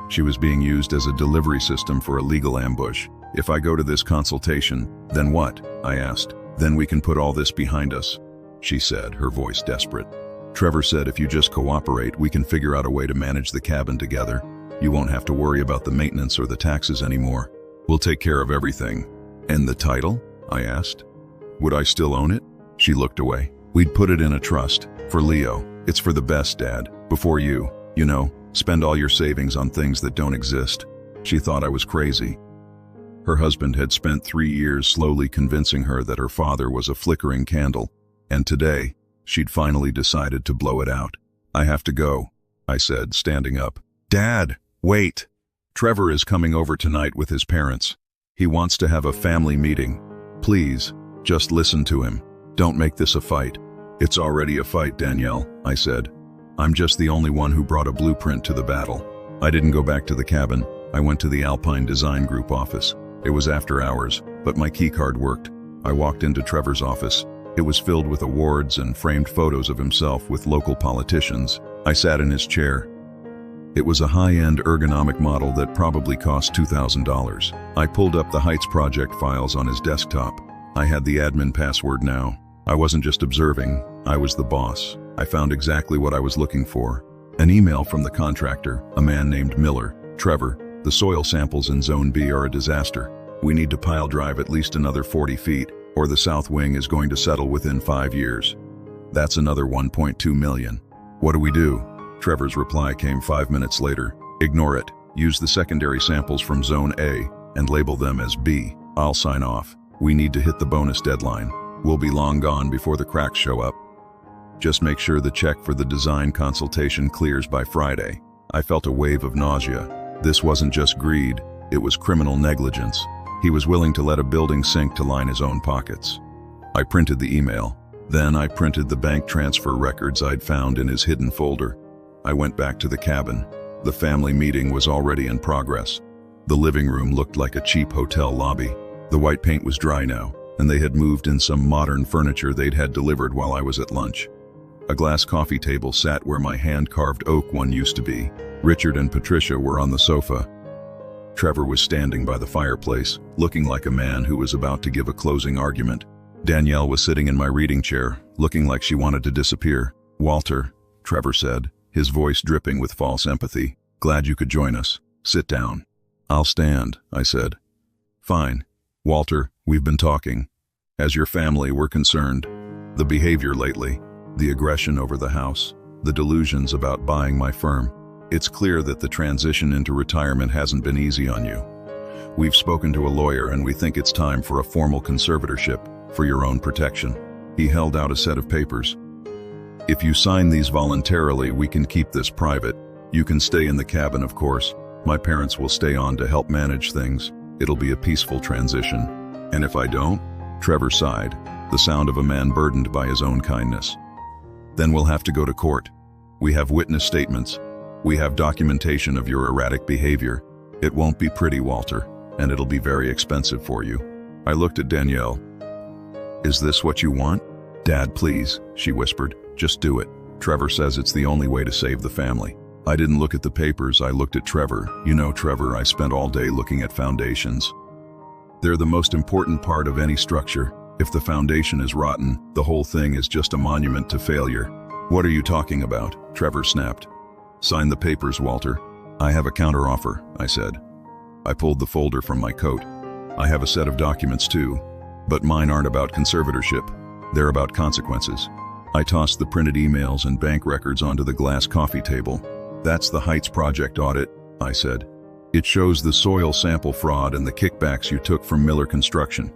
She was being used as a delivery system for a legal ambush. If I go to this consultation, then what? I asked. Then we can put all this behind us, she said, her voice desperate. Trevor said if you just cooperate, we can figure out a way to manage the cabin together. You won't have to worry about the maintenance or the taxes anymore. We'll take care of everything. And the title? I asked. Would I still own it? She looked away. We'd put it in a trust. For Leo. It's for the best, Dad. Before you spend all your savings on things that don't exist. She thought I was crazy. Her husband had spent 3 years slowly convincing her that her father was a flickering candle, and today, she'd finally decided to blow it out. I have to go, I said, standing up. Dad, wait. Trevor is coming over tonight with his parents. He wants to have a family meeting. Please, just listen to him. Don't make this a fight. It's already a fight, Danielle, I said. I'm just the only one who brought a blueprint to the battle. I didn't go back to the cabin. I went to the Alpine Design Group office. It was after hours, but my keycard worked. I walked into Trevor's office. It was filled with awards and framed photos of himself with local politicians. I sat in his chair. It was a high-end ergonomic model that probably cost $2,000. I pulled up the Heights project files on his desktop. I had the admin password now. I wasn't just observing, I was the boss. I found exactly what I was looking for. An email from the contractor, a man named Miller. Trevor, the soil samples in Zone B are a disaster. We need to pile drive at least another 40 feet, or the south wing is going to settle within 5 years. That's another 1.2 million. What do we do? Trevor's reply came 5 minutes later. Ignore it. Use the secondary samples from Zone A and label them as B. I'll sign off. We need to hit the bonus deadline. We'll be long gone before the cracks show up. Just make sure the check for the design consultation clears by Friday. I felt a wave of nausea. This wasn't just greed, it was criminal negligence. He was willing to let a building sink to line his own pockets. I printed the email. Then I printed the bank transfer records I'd found in his hidden folder. I went back to the cabin. The family meeting was already in progress. The living room looked like a cheap hotel lobby. The white paint was dry now, and they had moved in some modern furniture they'd had delivered while I was at lunch. A glass coffee table sat where my hand-carved oak one used to be. Richard and Patricia were on the sofa. Trevor was standing by the fireplace, looking like a man who was about to give a closing argument. Danielle was sitting in my reading chair, looking like she wanted to disappear. Walter, Trevor said, his voice dripping with false empathy. Glad you could join us. Sit down. I'll stand, I said. Fine. Walter, we've been talking. As your family, we're concerned. The behavior lately, the aggression over the house, the delusions about buying my firm. It's clear that the transition into retirement hasn't been easy on you. We've spoken to a lawyer and we think it's time for a formal conservatorship for your own protection. He held out a set of papers. If you sign these voluntarily, we can keep this private. You can stay in the cabin, of course. My parents will stay on to help manage things. It'll be a peaceful transition. And if I don't? Trevor sighed, the sound of a man burdened by his own kindness. Then we'll have to go to court. We have witness statements. We have documentation of your erratic behavior. It won't be pretty, Walter, and it'll be very expensive for you. I looked at Danielle. Is this what you want? Dad, please, she whispered. Just do it. Trevor says it's the only way to save the family. I didn't look at the papers, I looked at Trevor. You know, Trevor, I spent all day looking at foundations. They're the most important part of any structure. If the foundation is rotten, the whole thing is just a monument to failure. What are you talking about? Trevor snapped. Sign the papers, Walter. I have a counteroffer, I said. I pulled the folder from my coat. I have a set of documents too, but mine aren't about conservatorship. They're about consequences. I tossed the printed emails and bank records onto the glass coffee table. That's the Heights project audit, I said. It shows the soil sample fraud and the kickbacks you took from Miller Construction.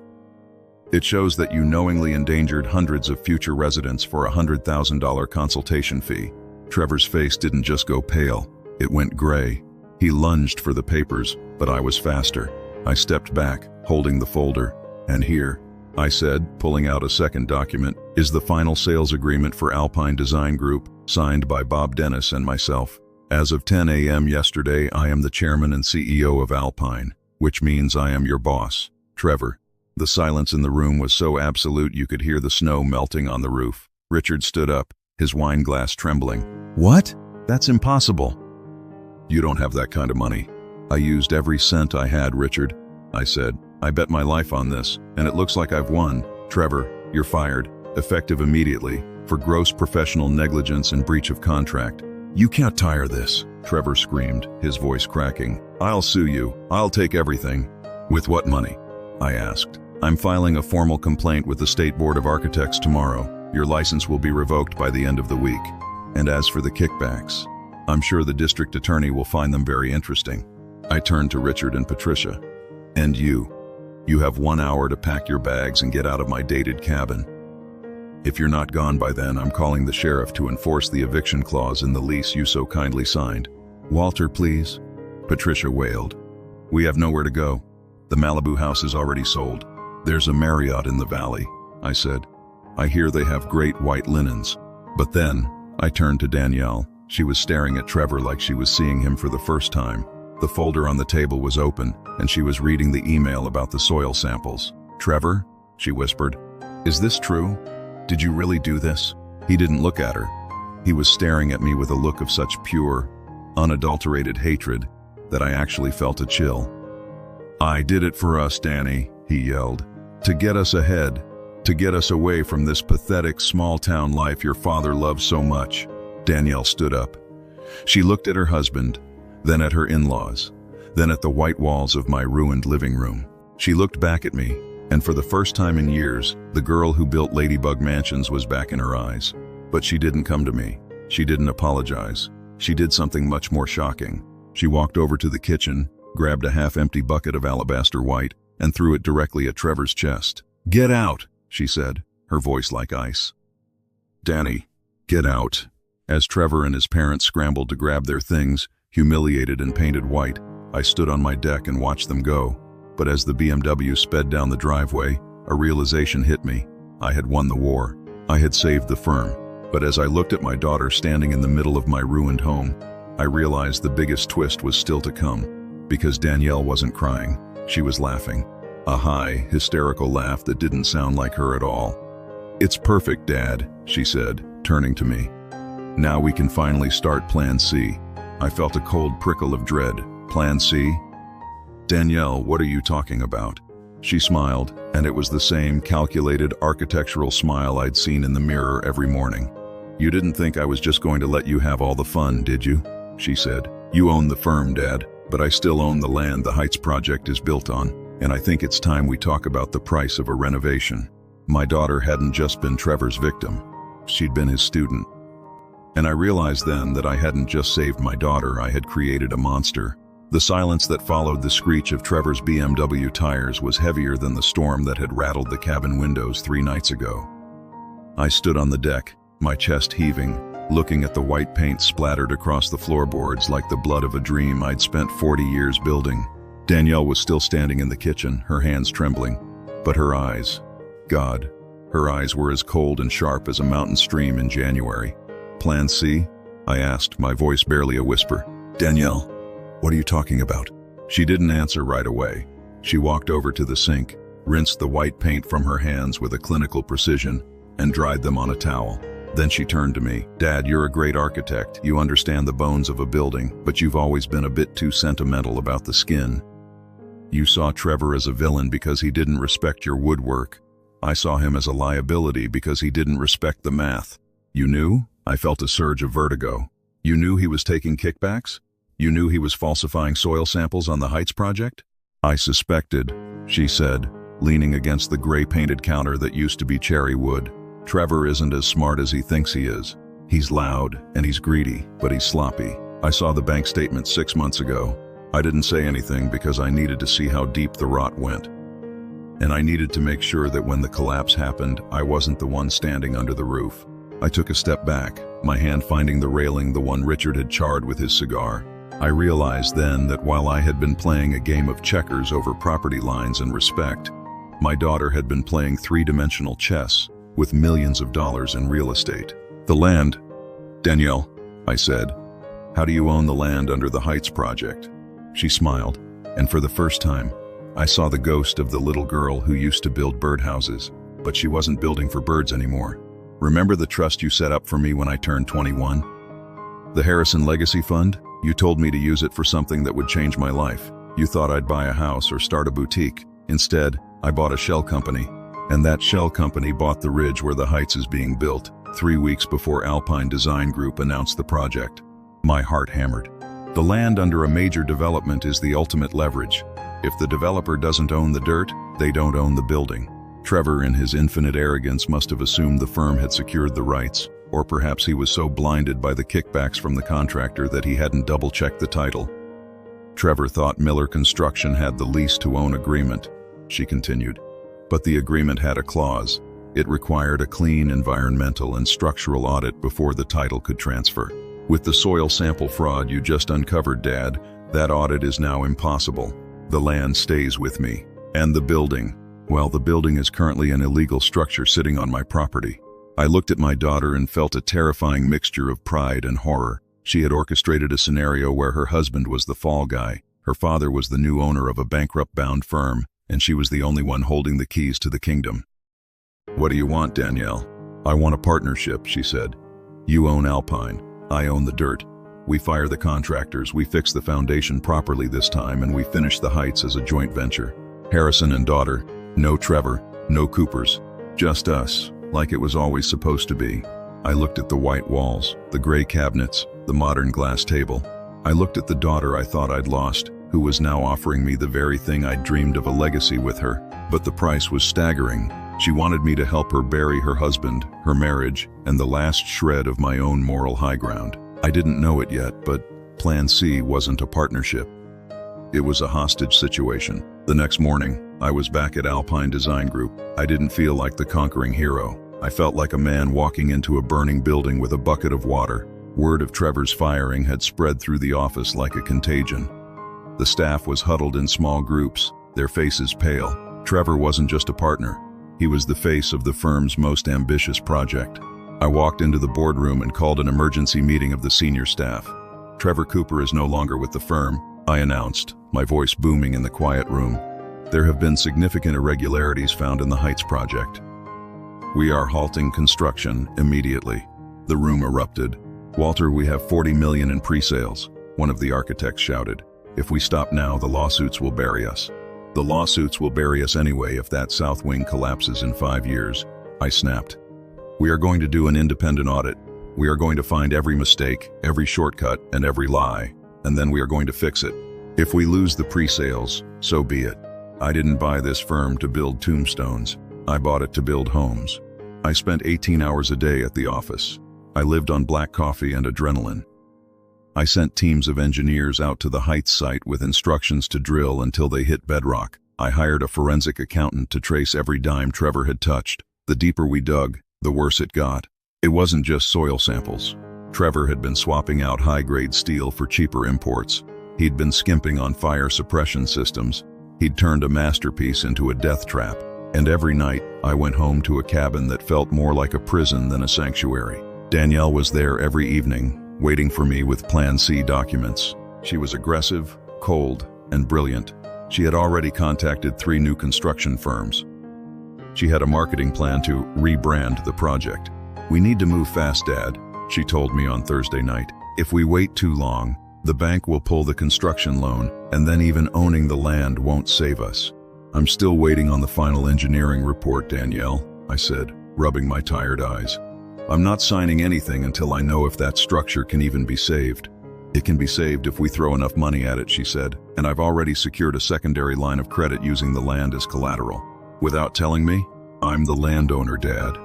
It shows that you knowingly endangered hundreds of future residents for a $100,000 consultation fee. Trevor's face didn't just go pale, it went gray. He lunged for the papers, but I was faster. I stepped back, holding the folder. And here, I said, pulling out a second document, is the final sales agreement for Alpine Design Group, signed by Bob Dennis and myself. As of 10 a.m. yesterday, I am the chairman and CEO of Alpine, which means I am your boss, Trevor. The silence in the room was so absolute you could hear the snow melting on the roof. Richard stood up, his wine glass trembling. What? That's impossible. You don't have that kind of money. I used every cent I had, Richard, I said. I bet my life on this, and it looks like I've won. Trevor, you're fired, effective immediately, for gross professional negligence and breach of contract. You can't tire this, Trevor screamed, his voice cracking. I'll sue you. I'll take everything. With what money? I asked. I'm filing a formal complaint with the State Board of Architects tomorrow. Your license will be revoked by the end of the week. And as for the kickbacks, I'm sure the district attorney will find them very interesting. I turned to Richard and Patricia. And you. You have 1 hour to pack your bags and get out of my dated cabin. If you're not gone by then, I'm calling the sheriff to enforce the eviction clause in the lease you so kindly signed. Walter, please. Patricia wailed. We have nowhere to go. The Malibu house is already sold. There's a Marriott in the valley, I said. I hear they have great white linens. But then, I turned to Danielle. She was staring at Trevor like she was seeing him for the first time. The folder on the table was open, and she was reading the email about the soil samples. Trevor, she whispered, is this true? Did you really do this? He didn't look at her. He was staring at me with a look of such pure, unadulterated hatred that I actually felt a chill. I did it for us, Danny, he yelled. To get us ahead, to get us away from this pathetic small-town life your father loves so much. Danielle stood up. She looked at her husband, then at her in-laws, then at the white walls of my ruined living room. She looked back at me, and for the first time in years, the girl who built Ladybug Mansions was back in her eyes. But she didn't come to me. She didn't apologize. She did something much more shocking. She walked over to the kitchen, grabbed a half-empty bucket of alabaster white, and threw it directly at Trevor's chest. Get out, she said, her voice like ice. Danny, get out. As Trevor and his parents scrambled to grab their things, humiliated and painted white, I stood on my deck and watched them go. But as the BMW sped down the driveway, a realization hit me. I had won the war. I had saved the firm. But as I looked at my daughter standing in the middle of my ruined home, I realized the biggest twist was still to come. Because Danielle wasn't crying. She was laughing. A high, hysterical laugh that didn't sound like her at all. It's perfect, Dad, she said, turning to me. Now we can finally start Plan C. I felt a cold prickle of dread. Plan C? Danielle, what are you talking about? She smiled, and it was the same calculated architectural smile I'd seen in the mirror every morning. You didn't think I was just going to let you have all the fun, did you? She said. You own the firm, Dad, but I still own the land the Heights project is built on, and I think it's time we talk about the price of a renovation. My daughter hadn't just been Trevor's victim. She'd been his student. And I realized then that I hadn't just saved my daughter, I had created a monster. The silence that followed the screech of Trevor's BMW tires was heavier than the storm that had rattled the cabin windows 3 nights ago. I stood on the deck, my chest heaving, looking at the white paint splattered across the floorboards like the blood of a dream I'd spent 40 years building. Danielle was still standing in the kitchen, her hands trembling. But her eyes, God, her eyes were as cold and sharp as a mountain stream in January. Plan C? I asked, my voice barely a whisper. Danielle, what are you talking about? She didn't answer right away. She walked over to the sink, rinsed the white paint from her hands with a clinical precision, and dried them on a towel. Then she turned to me. "Dad, you're a great architect. You understand the bones of a building, but you've always been a bit too sentimental about the skin. You saw Trevor as a villain because he didn't respect your woodwork. I saw him as a liability because he didn't respect the math. You knew?" I felt a surge of vertigo. "You knew he was taking kickbacks? You knew he was falsifying soil samples on the Heights project?" "I suspected," she said, leaning against the gray-painted counter that used to be cherry wood. "Trevor isn't as smart as he thinks he is. He's loud and he's greedy, but he's sloppy. I saw the bank statement 6 months ago. I didn't say anything because I needed to see how deep the rot went. And I needed to make sure that when the collapse happened, I wasn't the one standing under the roof." I took a step back, my hand finding the railing, the one Richard had charred with his cigar. I realized then that while I had been playing a game of checkers over property lines and respect, my daughter had been playing three-dimensional chess with millions of dollars in real estate. "The land, Danielle," I said. "How do you own the land under the Heights project?" She smiled, and for the first time, I saw the ghost of the little girl who used to build birdhouses, but she wasn't building for birds anymore. "Remember the trust you set up for me when I turned 21? The Harrison Legacy Fund? You told me to use it for something that would change my life. You thought I'd buy a house or start a boutique. Instead, I bought a shell company. And that shell company bought the ridge where the Heights is being built, 3 weeks before Alpine Design Group announced the project." My heart hammered. The land under a major development is the ultimate leverage. If the developer doesn't own the dirt, they don't own the building. Trevor, in his infinite arrogance, must have assumed the firm had secured the rights, or perhaps he was so blinded by the kickbacks from the contractor that he hadn't double-checked the title. "Trevor thought Miller Construction had the lease-to-own agreement," she continued. "But the agreement had a clause. It required a clean environmental and structural audit before the title could transfer. With the soil sample fraud you just uncovered, Dad, that audit is now impossible. The land stays with me. And the building. Well, the building is currently an illegal structure sitting on my property." I looked at my daughter and felt a terrifying mixture of pride and horror. She had orchestrated a scenario where her husband was the fall guy, her father was the new owner of a bankrupt-bound firm, and she was the only one holding the keys to the kingdom. "What do you want, Danielle?" "I want a partnership," she said. "You own Alpine. I own the dirt. We fire the contractors, we fix the foundation properly this time, and we finish the Heights as a joint venture. Harrison and daughter. No Trevor, no Coopers. Just us, like it was always supposed to be." I looked at the white walls, the gray cabinets, the modern glass table. I looked at the daughter I thought I'd lost, who was now offering me the very thing I'd dreamed of, a legacy with her. But the price was staggering. She wanted me to help her bury her husband, her marriage, and the last shred of my own moral high ground. I didn't know it yet, but Plan C wasn't a partnership. It was a hostage situation. The next morning, I was back at Alpine Design Group. I didn't feel like the conquering hero. I felt like a man walking into a burning building with a bucket of water. Word of Trevor's firing had spread through the office like a contagion. The staff was huddled in small groups, their faces pale. Trevor wasn't just a partner. He was the face of the firm's most ambitious project. I walked into the boardroom and called an emergency meeting of the senior staff. "Trevor Cooper is no longer with the firm," I announced, my voice booming in the quiet room. "There have been significant irregularities found in the Heights project. We are halting construction immediately." The room erupted. "Walter, we have $40 million in pre-sales," one of the architects shouted. "If we stop now, the lawsuits will bury us." "The lawsuits will bury us anyway if that south wing collapses in 5 years," I snapped. "We are going to do an independent audit. We are going to find every mistake, every shortcut, and every lie, and then we are going to fix it. If we lose the pre-sales, so be it. I didn't buy this firm to build tombstones. I bought it to build homes." I spent 18 hours a day at the office. I lived on black coffee and adrenaline. I sent teams of engineers out to the Heights site with instructions to drill until they hit bedrock. I hired a forensic accountant to trace every dime Trevor had touched. The deeper we dug, the worse it got. It wasn't just soil samples. Trevor had been swapping out high-grade steel for cheaper imports. He'd been skimping on fire suppression systems. He'd turned a masterpiece into a death trap. And every night, I went home to a cabin that felt more like a prison than a sanctuary. Danielle was there every evening, waiting for me with Plan C documents. She was aggressive, cold, and brilliant. She had already contacted 3 new construction firms. She had a marketing plan to rebrand the project. "We need to move fast, Dad," she told me on Thursday night. "If we wait too long, the bank will pull the construction loan, and then even owning the land won't save us." "I'm still waiting on the final engineering report, Danielle," I said, rubbing my tired eyes. "I'm not signing anything until I know if that structure can even be saved." "It can be saved if we throw enough money at it," she said, "and I've already secured a secondary line of credit using the land as collateral." "Without telling me? I'm the landowner, Dad.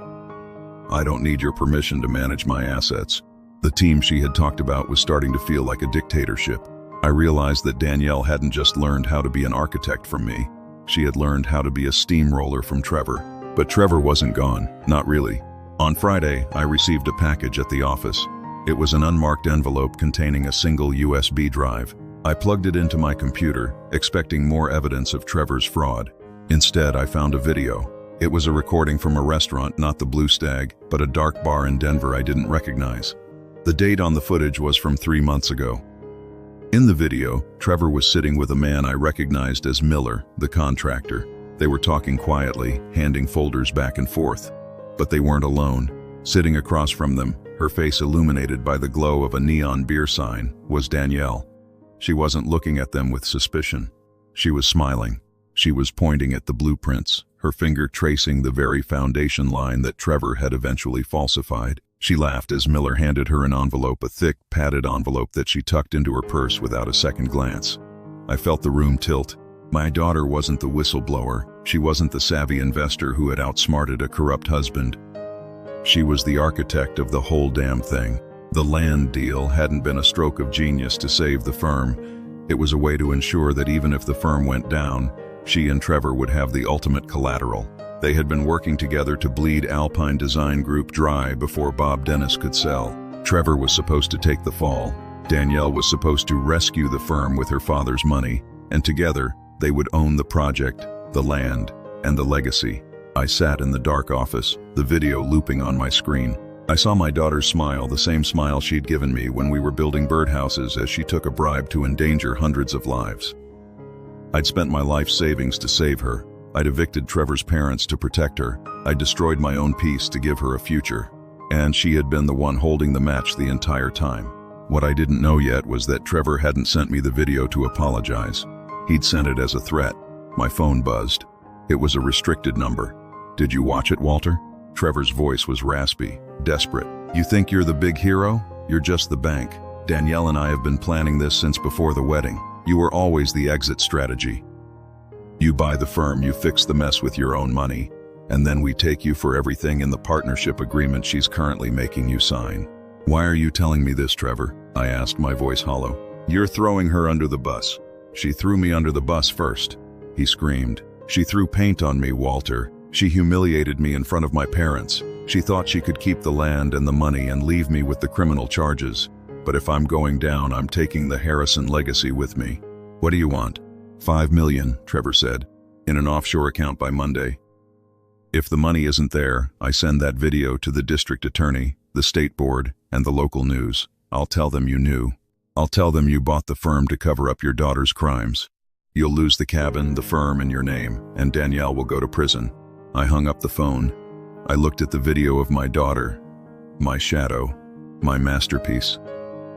I don't need your permission to manage my assets." The team she had talked about was starting to feel like a dictatorship. I realized that Danielle hadn't just learned how to be an architect from me. She had learned how to be a steamroller from Trevor. But Trevor wasn't gone, not really. On Friday, I received a package at the office. It was an unmarked envelope containing a single USB drive. I plugged it into my computer, expecting more evidence of Trevor's fraud. Instead, I found a video. It was a recording from a restaurant, not the Blue Stag, but a dark bar in Denver I didn't recognize. The date on the footage was from 3 months ago. In the video, Trevor was sitting with a man I recognized as Miller, the contractor. They were talking quietly, handing folders back and forth. But they weren't alone. Sitting across from them, her face illuminated by the glow of a neon beer sign, was Danielle. She wasn't looking at them with suspicion. She was smiling. She was pointing at the blueprints, her finger tracing the very foundation line that Trevor had eventually falsified. She laughed as Miller handed her an envelope, a thick, padded envelope that she tucked into her purse without a second glance. I felt the room tilt. My daughter wasn't the whistleblower. She wasn't the savvy investor who had outsmarted a corrupt husband. She was the architect of the whole damn thing. The land deal hadn't been a stroke of genius to save the firm. It was a way to ensure that even if the firm went down, she and Trevor would have the ultimate collateral. They had been working together to bleed Alpine Design Group dry before Bob Dennis could sell. Trevor was supposed to take the fall. Danielle was supposed to rescue the firm with her father's money, and together, they would own the project, the land, and the legacy. I sat in the dark office, the video looping on my screen. I saw my daughter's smile, the same smile she'd given me when we were building birdhouses as she took a bribe to endanger hundreds of lives. I'd spent my life savings to save her. I'd evicted Trevor's parents to protect her. I'd destroyed my own peace to give her a future. And she had been the one holding the match the entire time. What I didn't know yet was that Trevor hadn't sent me the video to apologize. He'd sent it as a threat. My phone buzzed. It was a restricted number. "Did you watch it, Walter?" Trevor's voice was raspy, desperate. "You think you're the big hero? You're just the bank. Danielle and I have been planning this since before the wedding. You were always the exit strategy. You buy the firm, you fix the mess with your own money, and then we take you for everything in the partnership agreement she's currently making you sign." "Why are you telling me this, Trevor?" I asked, my voice hollow. "You're throwing her under the bus." "She threw me under the bus first," he screamed. "She threw paint on me, Walter. She humiliated me in front of my parents. She thought she could keep the land and the money and leave me with the criminal charges. But if I'm going down, I'm taking the Harrison legacy with me." "What do you want?" $5 million, Trevor said, "in an offshore account by Monday. If the money isn't there, I send that video to the district attorney, the state board, and the local news. I'll tell them you knew. I'll tell them you bought the firm to cover up your daughter's crimes. You'll lose the cabin, the firm, and your name, and Danielle will go to prison." I hung up the phone. I looked at the video of my daughter, my shadow, my masterpiece.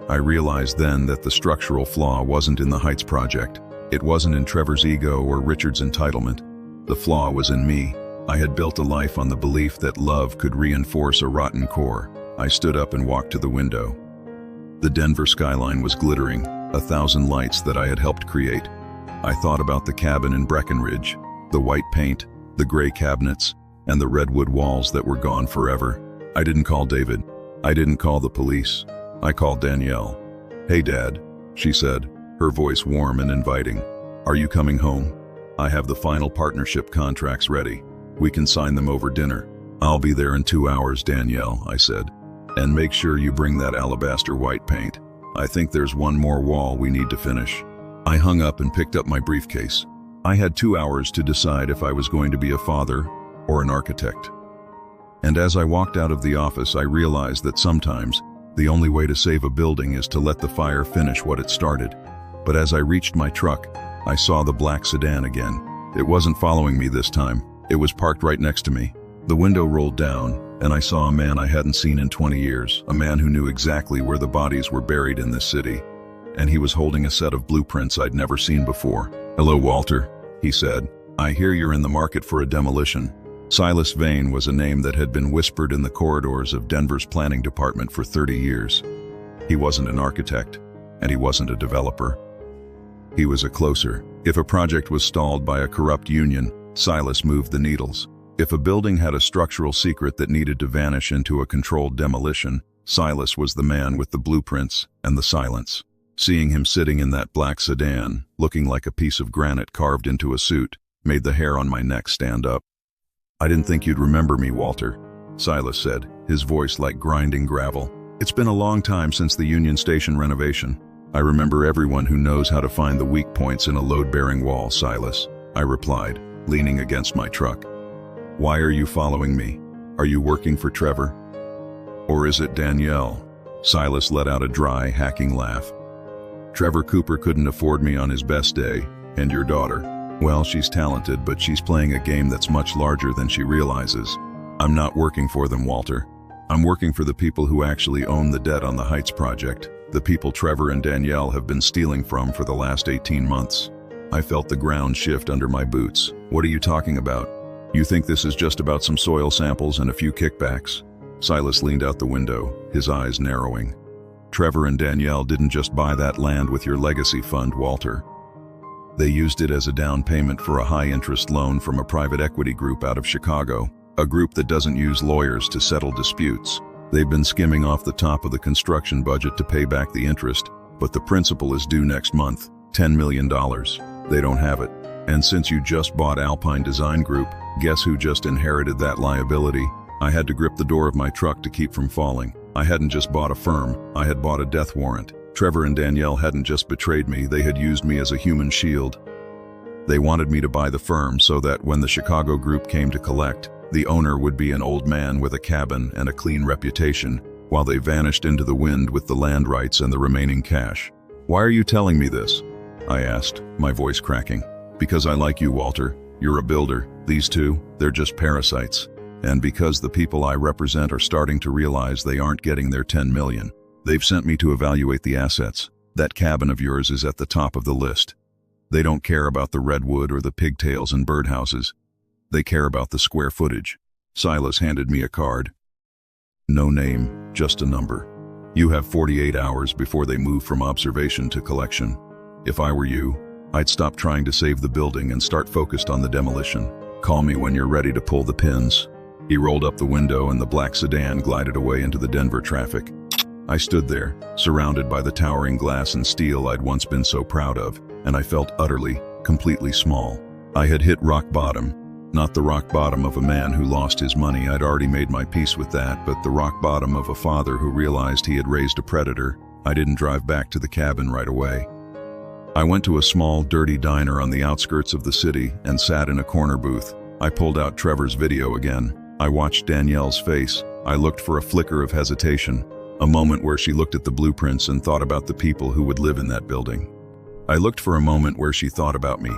I realized then that the structural flaw wasn't in the Heights project. It wasn't in Trevor's ego or Richard's entitlement. The flaw was in me. I had built a life on the belief that love could reinforce a rotten core. I stood up and walked to the window. The Denver skyline was glittering, 1,000 lights that I had helped create. I thought about the cabin in Breckenridge, the white paint, the gray cabinets, and the redwood walls that were gone forever. I didn't call David. I didn't call the police. I called Danielle. "Hey, Dad," she said, her voice warm and inviting. "Are you coming home? I have the final partnership contracts ready. We can sign them over dinner." "I'll be there in 2 hours, Danielle," I said. "And make sure you bring that alabaster white paint. I think there's one more wall we need to finish." I hung up and picked up my briefcase. I had 2 hours to decide if I was going to be a father or an architect. And as I walked out of the office, I realized that sometimes the only way to save a building is to let the fire finish what it started. But as I reached my truck, I saw the black sedan again. It wasn't following me this time. It was parked right next to me. The window rolled down, and I saw a man I hadn't seen in 20 years, a man who knew exactly where the bodies were buried in this city. And he was holding a set of blueprints I'd never seen before. "Hello, Walter," he said. "I hear you're in the market for a demolition." Silas Vane was a name that had been whispered in the corridors of Denver's planning department for 30 years. He wasn't an architect, and he wasn't a developer. He was a closer. If a project was stalled by a corrupt union, Silas moved the needles. If a building had a structural secret that needed to vanish into a controlled demolition, Silas was the man with the blueprints and the silence. Seeing him sitting in that black sedan, looking like a piece of granite carved into a suit, made the hair on my neck stand up. "I didn't think you'd remember me, Walter," Silas said, his voice like grinding gravel. "It's been a long time since the Union Station renovation. I remember everyone who knows how to find the weak points in a load-bearing wall, Silas," I replied, leaning against my truck. "Why are you following me? Are you working for Trevor? Or is it Danielle?" Silas let out a dry, hacking laugh. "Trevor Cooper couldn't afford me on his best day, and your daughter, well, she's talented, but she's playing a game that's much larger than she realizes. I'm not working for them, Walter. I'm working for the people who actually own the debt on the Heights project, the people Trevor and Danielle have been stealing from for the last 18 months. I felt the ground shift under my boots. "What are you talking about? You think this is just about some soil samples and a few kickbacks?" Silas leaned out the window, his eyes narrowing. "Trevor and Danielle didn't just buy that land with your legacy fund, Walter. They used it as a down payment for a high-interest loan from a private equity group out of Chicago, a group that doesn't use lawyers to settle disputes. They've been skimming off the top of the construction budget to pay back the interest, but the principal is due next month, $10 million. They don't have it. And since you just bought Alpine Design Group, guess who just inherited that liability?" I had to grip the door of my truck to keep from falling. I hadn't just bought a firm, I had bought a death warrant. Trevor and Danielle hadn't just betrayed me, they had used me as a human shield. They wanted me to buy the firm so that when the Chicago group came to collect, the owner would be an old man with a cabin and a clean reputation, while they vanished into the wind with the land rights and the remaining cash. "Why are you telling me this?" I asked, my voice cracking. "Because I like you, Walter. You're a builder. These two, they're just parasites. And because the people I represent are starting to realize they aren't getting their 10 million. They've sent me to evaluate the assets. That cabin of yours is at the top of the list. They don't care about the redwood or the pigtails and birdhouses. They care about the square footage." Silas handed me a card. "No name, just a number. You have 48 hours before they move from observation to collection. If I were you, I'd stop trying to save the building and start focused on the demolition. Call me when you're ready to pull the pins." He rolled up the window and the black sedan glided away into the Denver traffic. I stood there, surrounded by the towering glass and steel I'd once been so proud of, and I felt utterly, completely small. I had hit rock bottom. Not the rock bottom of a man who lost his money, I'd already made my peace with that, but the rock bottom of a father who realized he had raised a predator. I didn't drive back to the cabin right away. I went to a small, dirty diner on the outskirts of the city and sat in a corner booth. I pulled out Trevor's video again. I watched Danielle's face. I looked for a flicker of hesitation, a moment where she looked at the blueprints and thought about the people who would live in that building. I looked for a moment where she thought about me.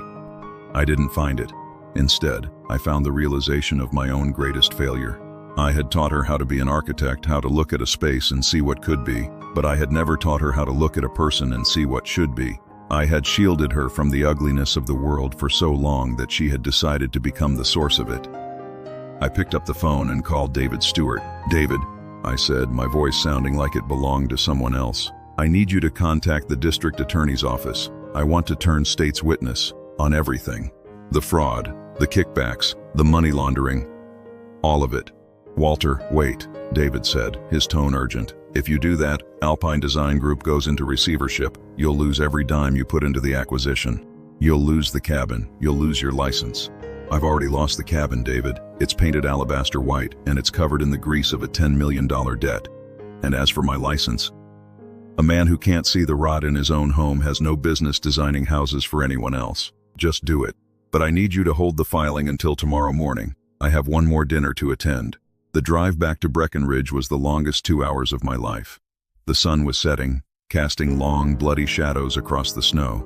I didn't find it. Instead, I found the realization of my own greatest failure. I had taught her how to be an architect, how to look at a space and see what could be, but I had never taught her how to look at a person and see what should be. I had shielded her from the ugliness of the world for so long that she had decided to become the source of it. I picked up the phone and called David Stewart. "David," I said, my voice sounding like it belonged to someone else, "I need you to contact the district attorney's office. I want to turn state's witness on everything. The fraud, the kickbacks, the money laundering, all of it." "Walter, wait," David said, his tone urgent. "If you do that, Alpine Design Group goes into receivership. You'll lose every dime you put into the acquisition. You'll lose the cabin. You'll lose your license." "I've already lost the cabin, David. It's painted alabaster white, and it's covered in the grease of a $10 million debt. And as for my license, a man who can't see the rot in his own home has no business designing houses for anyone else. Just do it. But I need you to hold the filing until tomorrow morning. I have one more dinner to attend." The drive back to Breckenridge was the longest 2 hours of my life. The sun was setting, casting long, bloody shadows across the snow.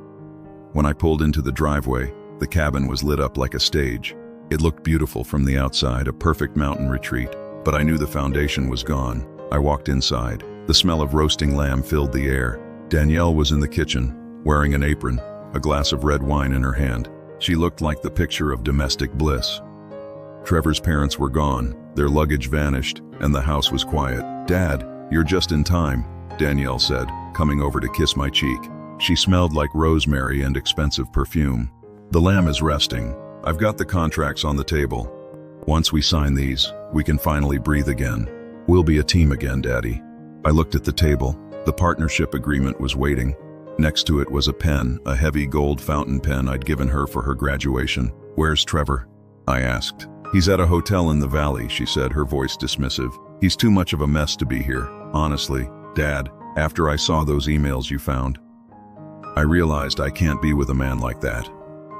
When I pulled into the driveway, the cabin was lit up like a stage. It looked beautiful from the outside, a perfect mountain retreat. but I knew the foundation was gone. I walked inside. The smell of roasting lamb filled the air. Danielle was in the kitchen, wearing an apron, a glass of red wine in her hand. She looked like the picture of domestic bliss. Trevor's parents were gone, their luggage vanished, and the house was quiet. "Dad, you're just in time," Danielle said, coming over to kiss my cheek. She smelled like rosemary and expensive perfume. "The lamb is resting. I've got the contracts on the table. Once we sign these, we can finally breathe again. We'll be a team again, Daddy." I looked at the table. The partnership agreement was waiting. Next to it was a pen, a heavy gold fountain pen I'd given her for her graduation. "Where's Trevor?" I asked. "He's at a hotel in the valley," she said, her voice dismissive. "He's too much of a mess to be here. Honestly, Dad, after I saw those emails you found, I realized I can't be with a man like that.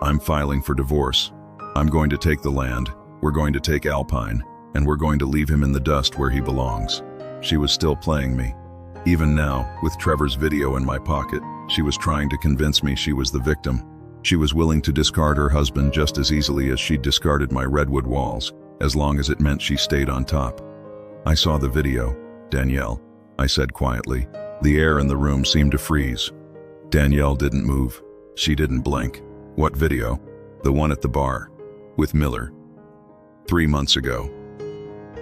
I'm filing for divorce. I'm going to take the land, we're going to take Alpine, and we're going to leave him in the dust where he belongs." She was still playing me. Even now, with Trevor's video in my pocket, she was trying to convince me she was the victim. She was willing to discard her husband just as easily as she'd discarded my redwood walls, as long as it meant she stayed on top. "I saw the video, Danielle," I said quietly. The air in the room seemed to freeze. Danielle didn't move. She didn't blink. "What video?" "The one at the bar. With Miller. 3 months ago.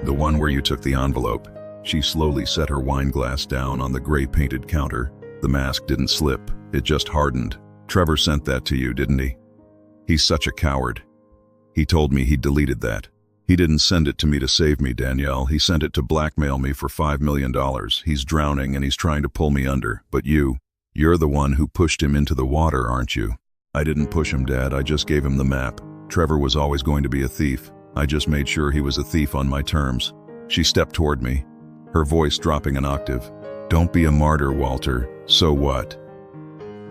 The one where you took the envelope." She slowly set her wine glass down on the gray-painted counter. The mask didn't slip, it just hardened. "Trevor sent that to you, didn't he? He's such a coward. He told me he'd deleted that. He didn't send it to me to save me, Danielle. He sent it to blackmail me for $5 million. He's drowning and he's trying to pull me under. But you're the one who pushed him into the water, aren't you?" "I didn't push him, Dad. I just gave him the map. Trevor was always going to be a thief. I just made sure he was a thief on my terms." She stepped toward me, her voice dropping an octave. "Don't be a martyr, Walter. So what?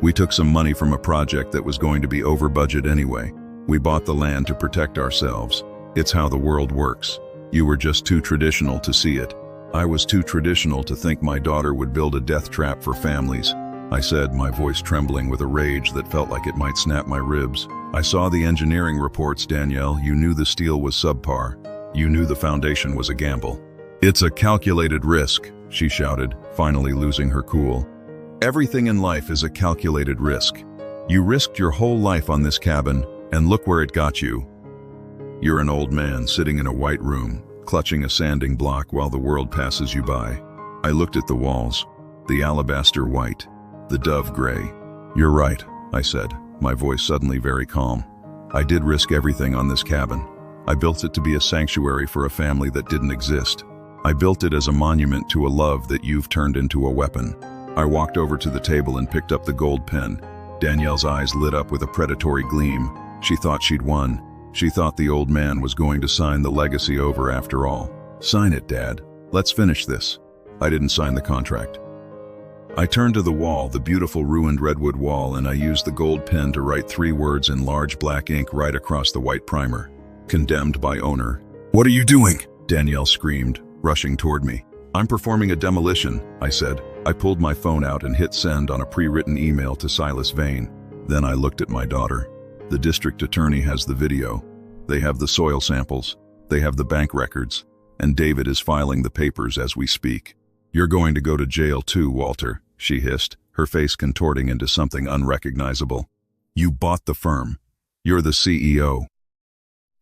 We took some money from a project that was going to be over budget anyway. We bought the land to protect ourselves. It's how the world works. You were just too traditional to see it. I was too traditional to think my daughter would build a death trap for families," I said, my voice trembling with a rage that felt like it might snap my ribs. "I saw the engineering reports, Danielle. You knew the steel was subpar. You knew the foundation was a gamble." "It's a calculated risk," she shouted, finally losing her cool. "Everything in life is a calculated risk. You risked your whole life on this cabin, and look where it got you. You're an old man sitting in a white room, clutching a sanding block while the world passes you by." I looked at the walls, the alabaster white, the dove gray. "You're right," I said, my voice suddenly very calm. "I did risk everything on this cabin. I built it to be a sanctuary for a family that didn't exist. I built it as a monument to a love that you've turned into a weapon." I walked over to the table and picked up the gold pen. Danielle's eyes lit up with a predatory gleam. She thought she'd won. She thought the old man was going to sign the legacy over after all. "Sign it, Dad. Let's finish this." I didn't sign the contract. I turned to the wall, the beautiful ruined redwood wall, and I used the gold pen to write 3 words in large black ink right across the white primer. "Condemned by owner." "What are you doing?" Danielle screamed, rushing toward me. "I'm performing a demolition," I said. I pulled my phone out and hit send on a pre-written email to Silas Vane. Then I looked at my daughter. The district attorney has the video. They have the soil samples. They have the bank records. And David is filing the papers as we speak. "You're going to go to jail too, Walter," she hissed, her face contorting into something unrecognizable. "You bought the firm. You're the CEO.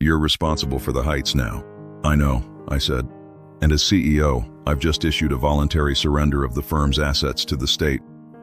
You're responsible for the heights now." "I know," I said. "And as CEO, I've just issued a voluntary surrender of the firm's assets to the state.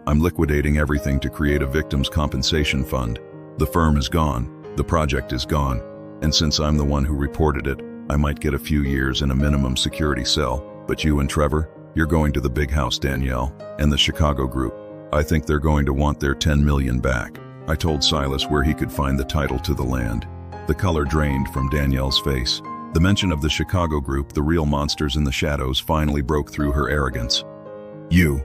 I'm liquidating everything to create a victims' compensation fund. The firm is gone. The project is gone. And since I'm the one who reported it, I might get a few years in a minimum security cell. But you and Trevor, you're going to the big house, Danielle, and the Chicago group. I think they're going to want their $10 million back." I told Silas where he could find the title to the land. The color drained from Danielle's face. The mention of the Chicago group, the real monsters in the shadows, finally broke through her arrogance. You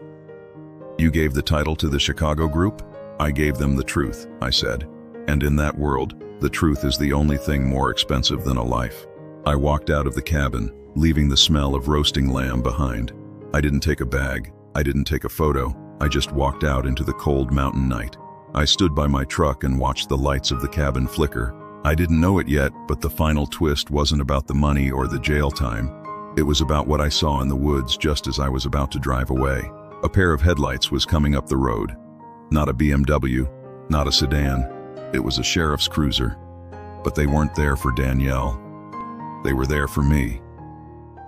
gave the title to the Chicago group?" "I gave them the truth," I said. "And in that world, the truth is the only thing more expensive than a life." I walked out of the cabin, leaving the smell of roasting lamb behind. I didn't take a bag. I didn't take a photo. I just walked out into the cold mountain night. I stood by my truck and watched the lights of the cabin flicker. I didn't know it yet, but the final twist wasn't about the money or the jail time. It was about what I saw in the woods just as I was about to drive away. A pair of headlights was coming up the road. Not a BMW, not a sedan. It was a sheriff's cruiser. But they weren't there for Danielle. They were there for me.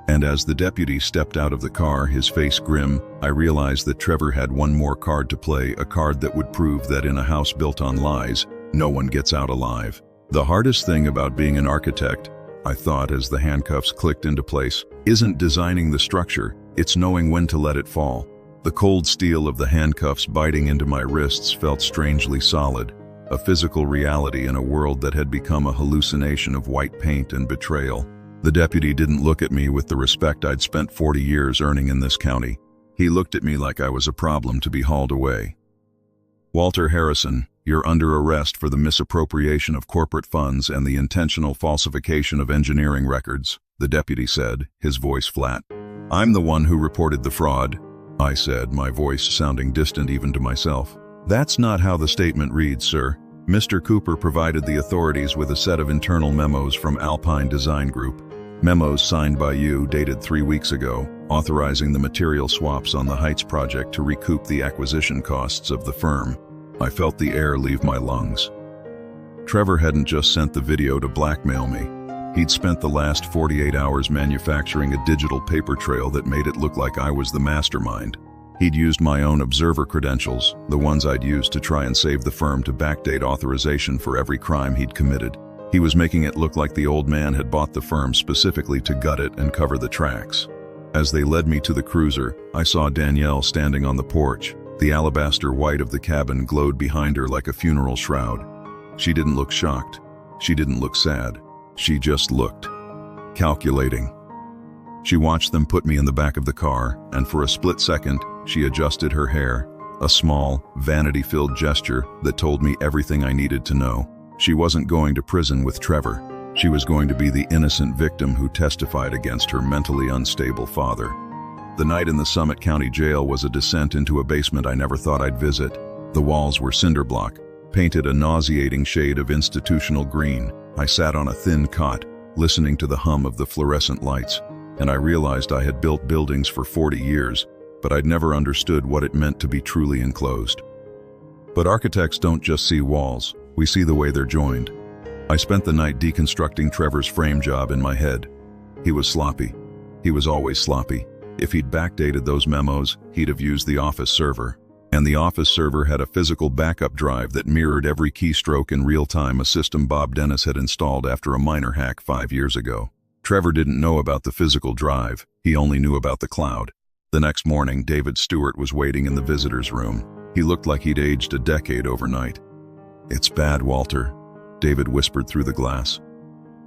And as the deputy stepped out of the car, his face grim, I realized that Trevor had one more card to play, a card that would prove that in a house built on lies, no one gets out alive. The hardest thing about being an architect, I thought as the handcuffs clicked into place, isn't designing the structure, it's knowing when to let it fall. The cold steel of the handcuffs biting into my wrists felt strangely solid, a physical reality in a world that had become a hallucination of white paint and betrayal. The deputy didn't look at me with the respect I'd spent 40 years earning in this county. He looked at me like I was a problem to be hauled away. "Walter Harrison, you're under arrest for the misappropriation of corporate funds and the intentional falsification of engineering records," the deputy said, his voice flat. "I'm the one who reported the fraud," I said, my voice sounding distant even to myself. "That's not how the statement reads, sir. Mr. Cooper provided the authorities with a set of internal memos from Alpine Design Group. Memos signed by you dated 3 weeks ago, authorizing the material swaps on the Heights project to recoup the acquisition costs of the firm." I felt the air leave my lungs. Trevor hadn't just sent the video to blackmail me. He'd spent the last 48 hours manufacturing a digital paper trail that made it look like I was the mastermind. He'd used my own observer credentials, the ones I'd used to try and save the firm, to backdate authorization for every crime he'd committed. He was making it look like the old man had bought the firm specifically to gut it and cover the tracks. As they led me to the cruiser, I saw Danielle standing on the porch. The alabaster white of the cabin glowed behind her like a funeral shroud. She didn't look shocked. She didn't look sad. She just looked calculating. She watched them put me in the back of the car, and for a split second, she adjusted her hair, a small, vanity-filled gesture that told me everything I needed to know. She wasn't going to prison with Trevor. She was going to be the innocent victim who testified against her mentally unstable father. The night in the Summit County Jail was a descent into a basement I never thought I'd visit. The walls were cinder block, painted a nauseating shade of institutional green. I sat on a thin cot, listening to the hum of the fluorescent lights, and I realized I had built buildings for 40 years, but I'd never understood what it meant to be truly enclosed. But architects don't just see walls, we see the way they're joined. I spent the night deconstructing Trevor's frame job in my head. He was sloppy. He was always sloppy. If he'd backdated those memos, he'd have used the office server. And the office server had a physical backup drive that mirrored every keystroke in real time, a system Bob Dennis had installed after a minor hack 5 years ago. Trevor didn't know about the physical drive, he only knew about the cloud. The next morning, David Stewart was waiting in the visitor's room. He looked like he'd aged a decade overnight. "It's bad, Walter," David whispered through the glass.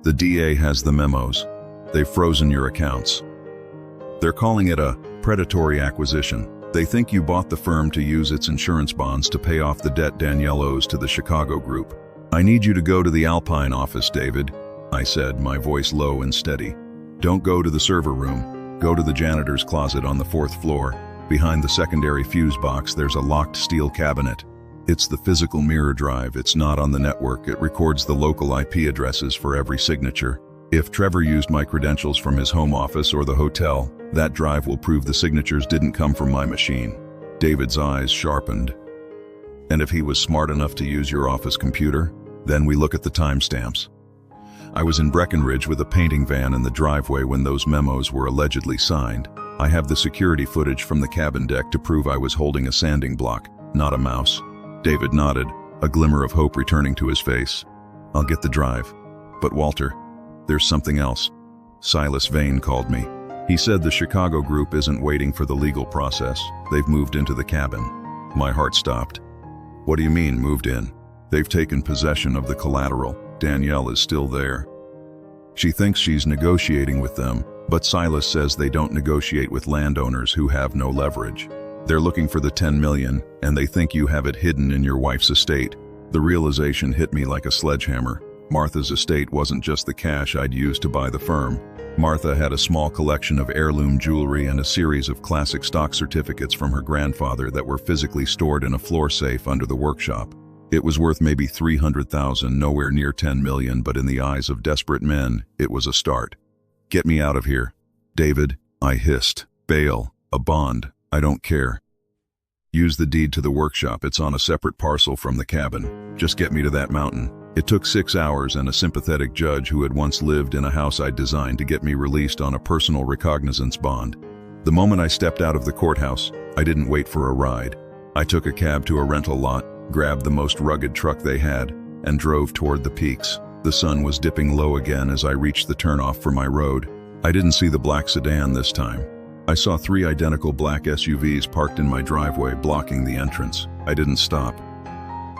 "The DA has the memos. They've frozen your accounts. They're calling it a predatory acquisition. They think you bought the firm to use its insurance bonds to pay off the debt Danielle owes to the Chicago group. I need you to go to the Alpine office, David," I said, my voice low and steady. "Don't go to the server room. Go to the janitor's closet on the 4th floor. Behind the secondary fuse box, there's a locked steel cabinet. It's the physical mirror drive. It's not on the network. It records the local IP addresses for every signature. If Trevor used my credentials from his home office or the hotel, that drive will prove the signatures didn't come from my machine." David's eyes sharpened. "And if he was smart enough to use your office computer, then we look at the timestamps. I was in Breckenridge with a painting van in the driveway when those memos were allegedly signed. I have the security footage from the cabin deck to prove I was holding a sanding block, not a mouse." David nodded, a glimmer of hope returning to his face. "I'll get the drive. But Walter, there's something else." Silas Vane called me. He said the Chicago group isn't waiting for the legal process. They've moved into the cabin. My heart stopped. "What do you mean, moved in?" "They've taken possession of the collateral. Danielle is still there. She thinks she's negotiating with them, but Silas says they don't negotiate with landowners who have no leverage. They're looking for the 10 million, and they think you have it hidden in your wife's estate." The realization hit me like a sledgehammer. Martha's estate wasn't just the cash I'd used to buy the firm. Martha had a small collection of heirloom jewelry and a series of classic stock certificates from her grandfather that were physically stored in a floor safe under the workshop. It was worth maybe 300,000, nowhere near 10 million, but in the eyes of desperate men, it was a start. "Get me out of here," David, I hissed. Bail, a bond, I don't care. Use the deed to the workshop, it's on a separate parcel from the cabin. Just get me to that mountain. It took 6 hours and a sympathetic judge who had once lived in a house I'd designed to get me released on a personal recognizance bond. The moment I stepped out of the courthouse, I didn't wait for a ride. I took a cab to a rental lot, grabbed the most rugged truck they had, and drove toward the peaks. The sun was dipping low again as I reached the turnoff for my road. I didn't see the black sedan this time. I saw 3 identical black SUVs parked in my driveway, blocking the entrance. I didn't stop.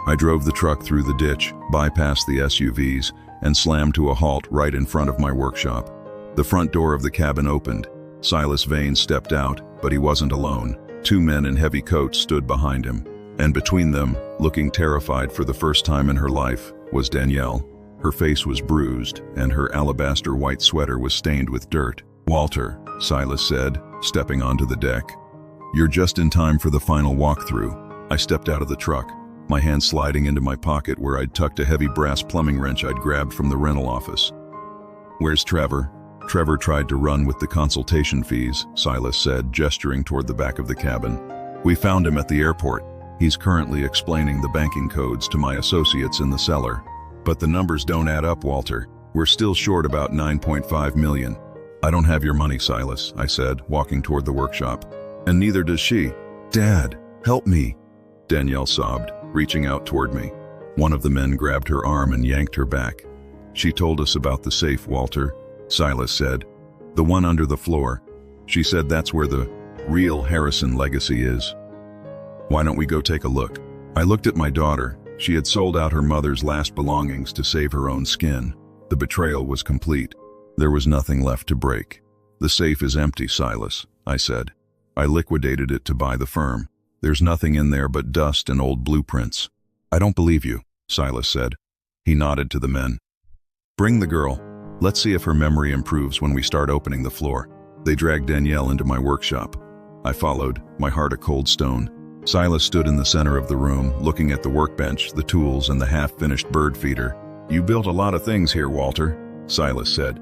I drove the truck through the ditch, bypassed the SUVs, and slammed to a halt right in front of my workshop. The front door of the cabin opened. Silas Vane stepped out, but he wasn't alone. 2 men in heavy coats stood behind him, and between them, looking terrified for the first time in her life, was Danielle. Her face was bruised, and her alabaster white sweater was stained with dirt. "Walter," Silas said, stepping onto the deck. "You're just in time for the final walkthrough." I stepped out of the truck, my hand sliding into my pocket where I'd tucked a heavy brass plumbing wrench I'd grabbed from the rental office. "Where's Trevor?" "Trevor tried to run with the consultation fees," Silas said, gesturing toward the back of the cabin. "We found him at the airport. He's currently explaining the banking codes to my associates in the cellar. But the numbers don't add up, Walter. We're still short about 9.5 million. "I don't have your money, Silas," I said, walking toward the workshop. "And neither does she." "Dad, help me," Danielle sobbed, reaching out toward me. One of the men grabbed her arm and yanked her back. "She told us about the safe, Walter," Silas said. "The one under the floor. She said that's where the real Harrison legacy is." "Why don't we go take a look?" I looked at my daughter. She had sold out her mother's last belongings to save her own skin. The betrayal was complete. There was nothing left to break. "The safe is empty, Silas," I said. "I liquidated it to buy the firm. There's nothing in there but dust and old blueprints." "I don't believe you," Silas said. He nodded to the men. "Bring the girl. Let's see if her memory improves when we start opening the floor." They dragged Danielle into my workshop. I followed, my heart a cold stone. Silas stood in the center of the room, looking at the workbench, the tools, and the half-finished bird feeder. "You built a lot of things here, Walter," Silas said.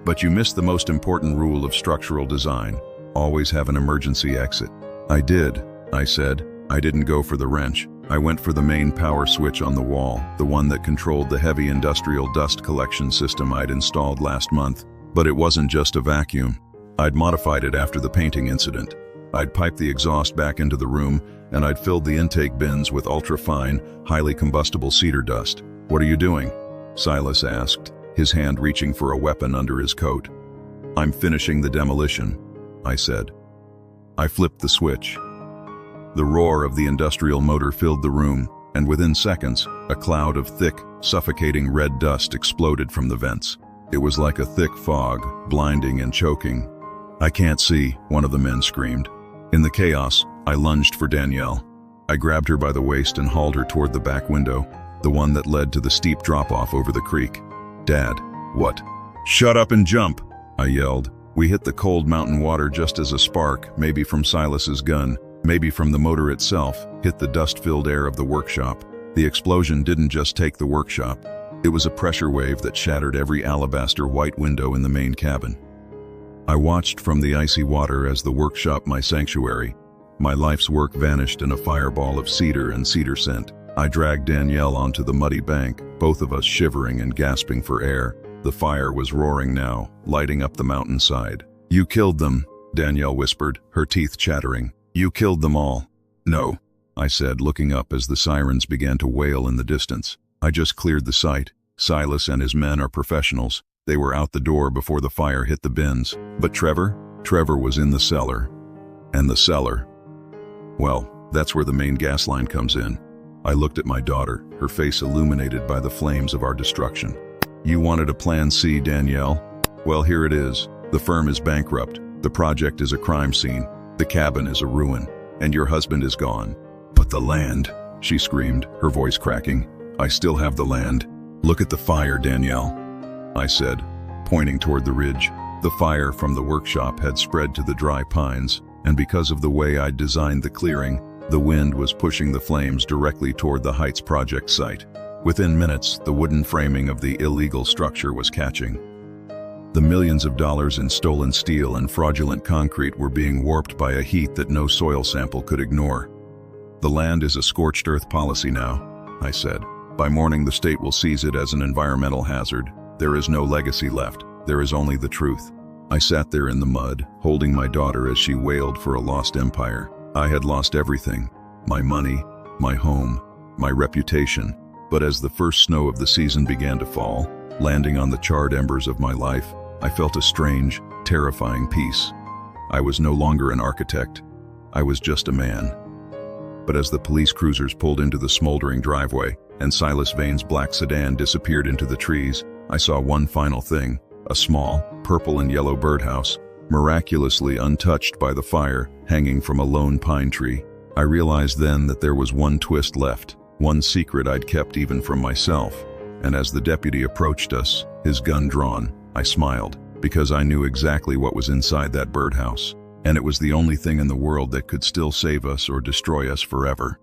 "But you missed the most important rule of structural design. Always have an emergency exit." "I did," I said. "I didn't go for the wrench. I went for the main power switch on the wall, the one that controlled the heavy industrial dust collection system I'd installed last month. But it wasn't just a vacuum. I'd modified it after the painting incident. I'd piped the exhaust back into the room, and I'd filled the intake bins with ultra-fine, highly combustible cedar dust." "What are you doing?" Silas asked, his hand reaching for a weapon under his coat. "I'm finishing the demolition," I said. I flipped the switch. The roar of the industrial motor filled the room, and within seconds, a cloud of thick, suffocating red dust exploded from the vents. It was like a thick fog, blinding and choking. "I can't see," one of the men screamed. In the chaos, I lunged for Danielle. I grabbed her by the waist and hauled her toward the back window, the one that led to the steep drop-off over the creek. "Dad." "What?" "Shut up and jump," I yelled. We hit the cold mountain water just as a spark, maybe from Silas's gun, maybe from the motor itself, hit the dust-filled air of the workshop. The explosion didn't just take the workshop. It was a pressure wave that shattered every alabaster white window in the main cabin. I watched from the icy water as the workshop, my sanctuary. My life's work vanished in a fireball of cedar and cedar scent. I dragged Danielle onto the muddy bank, both of us shivering and gasping for air. The fire was roaring now, lighting up the mountainside. "You killed them," Danielle whispered, her teeth chattering. "You killed them all." "No," I said, looking up as the sirens began to wail in the distance. "I just cleared the site. Silas and his men are professionals. They were out the door before the fire hit the bins. But Trevor? Trevor was in the cellar." "And the cellar?" "Well, that's where the main gas line comes in." I looked at my daughter, her face illuminated by the flames of our destruction. "You wanted a plan C, Danielle? Well, here it is. The firm is bankrupt. The project is a crime scene. The cabin is a ruin. And your husband is gone." "But the land," she screamed, her voice cracking. "I still have the land." "Look at the fire, Danielle," I said, pointing toward the ridge. The fire from the workshop had spread to the dry pines, and because of the way I'd designed the clearing, the wind was pushing the flames directly toward the Heights project site. Within minutes, the wooden framing of the illegal structure was catching. The millions of dollars in stolen steel and fraudulent concrete were being warped by a heat that no soil sample could ignore. The land is a scorched earth policy now, I said. By morning, the state will seize it as an environmental hazard. There is no legacy left. There is only the truth. I sat there in the mud, holding my daughter as she wailed for a lost empire. I had lost everything: my money, my home, my reputation. But as the first snow of the season began to fall, landing on the charred embers of my life, I felt a strange, terrifying peace. I was no longer an architect. I was just a man. But as the police cruisers pulled into the smoldering driveway and Silas Vane's black sedan disappeared into the trees, I saw one final thing: a small, purple and yellow birdhouse, miraculously untouched by the fire, hanging from a lone pine tree. I realized then that there was one twist left, one secret I'd kept even from myself. And as the deputy approached us, his gun drawn, I smiled, because I knew exactly what was inside that birdhouse. And it was the only thing in the world that could still save us or destroy us forever.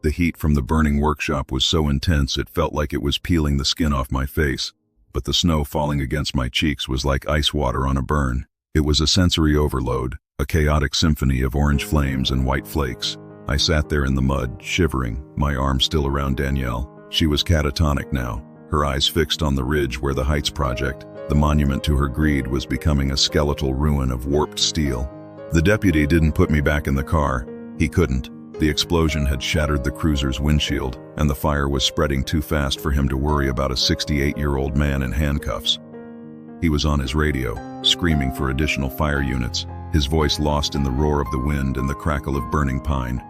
The heat from the burning workshop was so intense it felt like it was peeling the skin off my face, but the snow falling against my cheeks was like ice water on a burn. It was a sensory overload, a chaotic symphony of orange flames and white flakes. I sat there in the mud, shivering, my arm still around Danielle. She was catatonic now, her eyes fixed on the ridge where the Heights project, the monument to her greed, was becoming a skeletal ruin of warped steel. The deputy didn't put me back in the car. He couldn't. The explosion had shattered the cruiser's windshield, and the fire was spreading too fast for him to worry about a 68-year-old man in handcuffs. He was on his radio, screaming for additional fire units, his voice lost in the roar of the wind and the crackle of burning pine.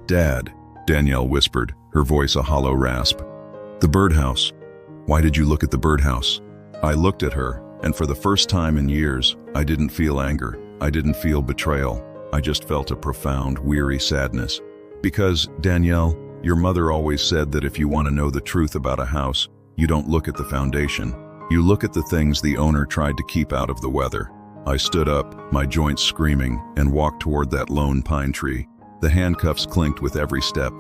"Dad," Danielle whispered, her voice a hollow rasp. "The birdhouse. Why did you look at the birdhouse?" I looked at her, and for the first time in years, I didn't feel anger. I didn't feel betrayal. I just felt a profound, weary sadness. Because, Danielle, your mother always said that if you want to know the truth about a house, you don't look at the foundation. You look at the things the owner tried to keep out of the weather. I stood up, my joints screaming, and walked toward that lone pine tree. The handcuffs clinked with every step.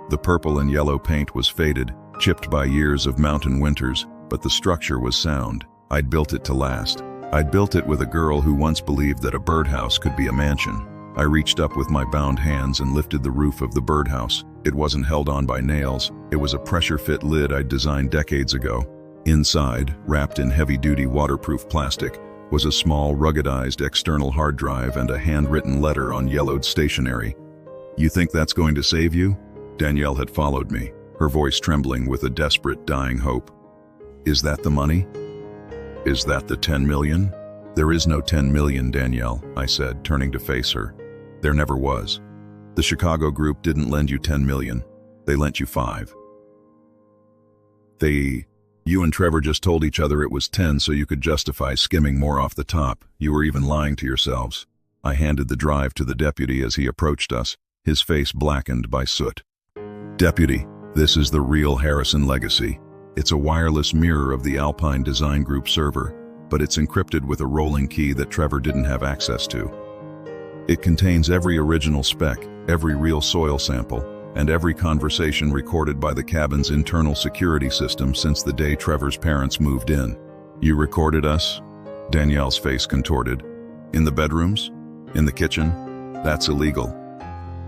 The purple and yellow paint was faded, chipped by years of mountain winters, but the structure was sound. I'd built it to last. I'd built it with a girl who once believed that a birdhouse could be a mansion. I reached up with my bound hands and lifted the roof of the birdhouse. It wasn't held on by nails. It was a pressure-fit lid I'd designed decades ago. Inside, wrapped in heavy-duty waterproof plastic, was a small, ruggedized external hard drive and a handwritten letter on yellowed stationery. "You think that's going to save you?" Danielle had followed me, her voice trembling with a desperate, dying hope. "Is that the money? Is that the 10 million? "There is no 10 million, Danielle," I said, turning to face her. "There never was. The Chicago group didn't lend you 10 million. They lent you 5. You and Trevor just told each other it was 10 so you could justify skimming more off the top. You were even lying to yourselves." I handed the drive to the deputy as he approached us, his face blackened by soot. "Deputy, this is the real Harrison legacy. It's a wireless mirror of the Alpine Design Group server, but it's encrypted with a rolling key that Trevor didn't have access to. It contains every original spec, every real soil sample, and every conversation recorded by the cabin's internal security system since the day Trevor's parents moved in." "You recorded us?" Danielle's face contorted. "In the bedrooms? In the kitchen? That's illegal."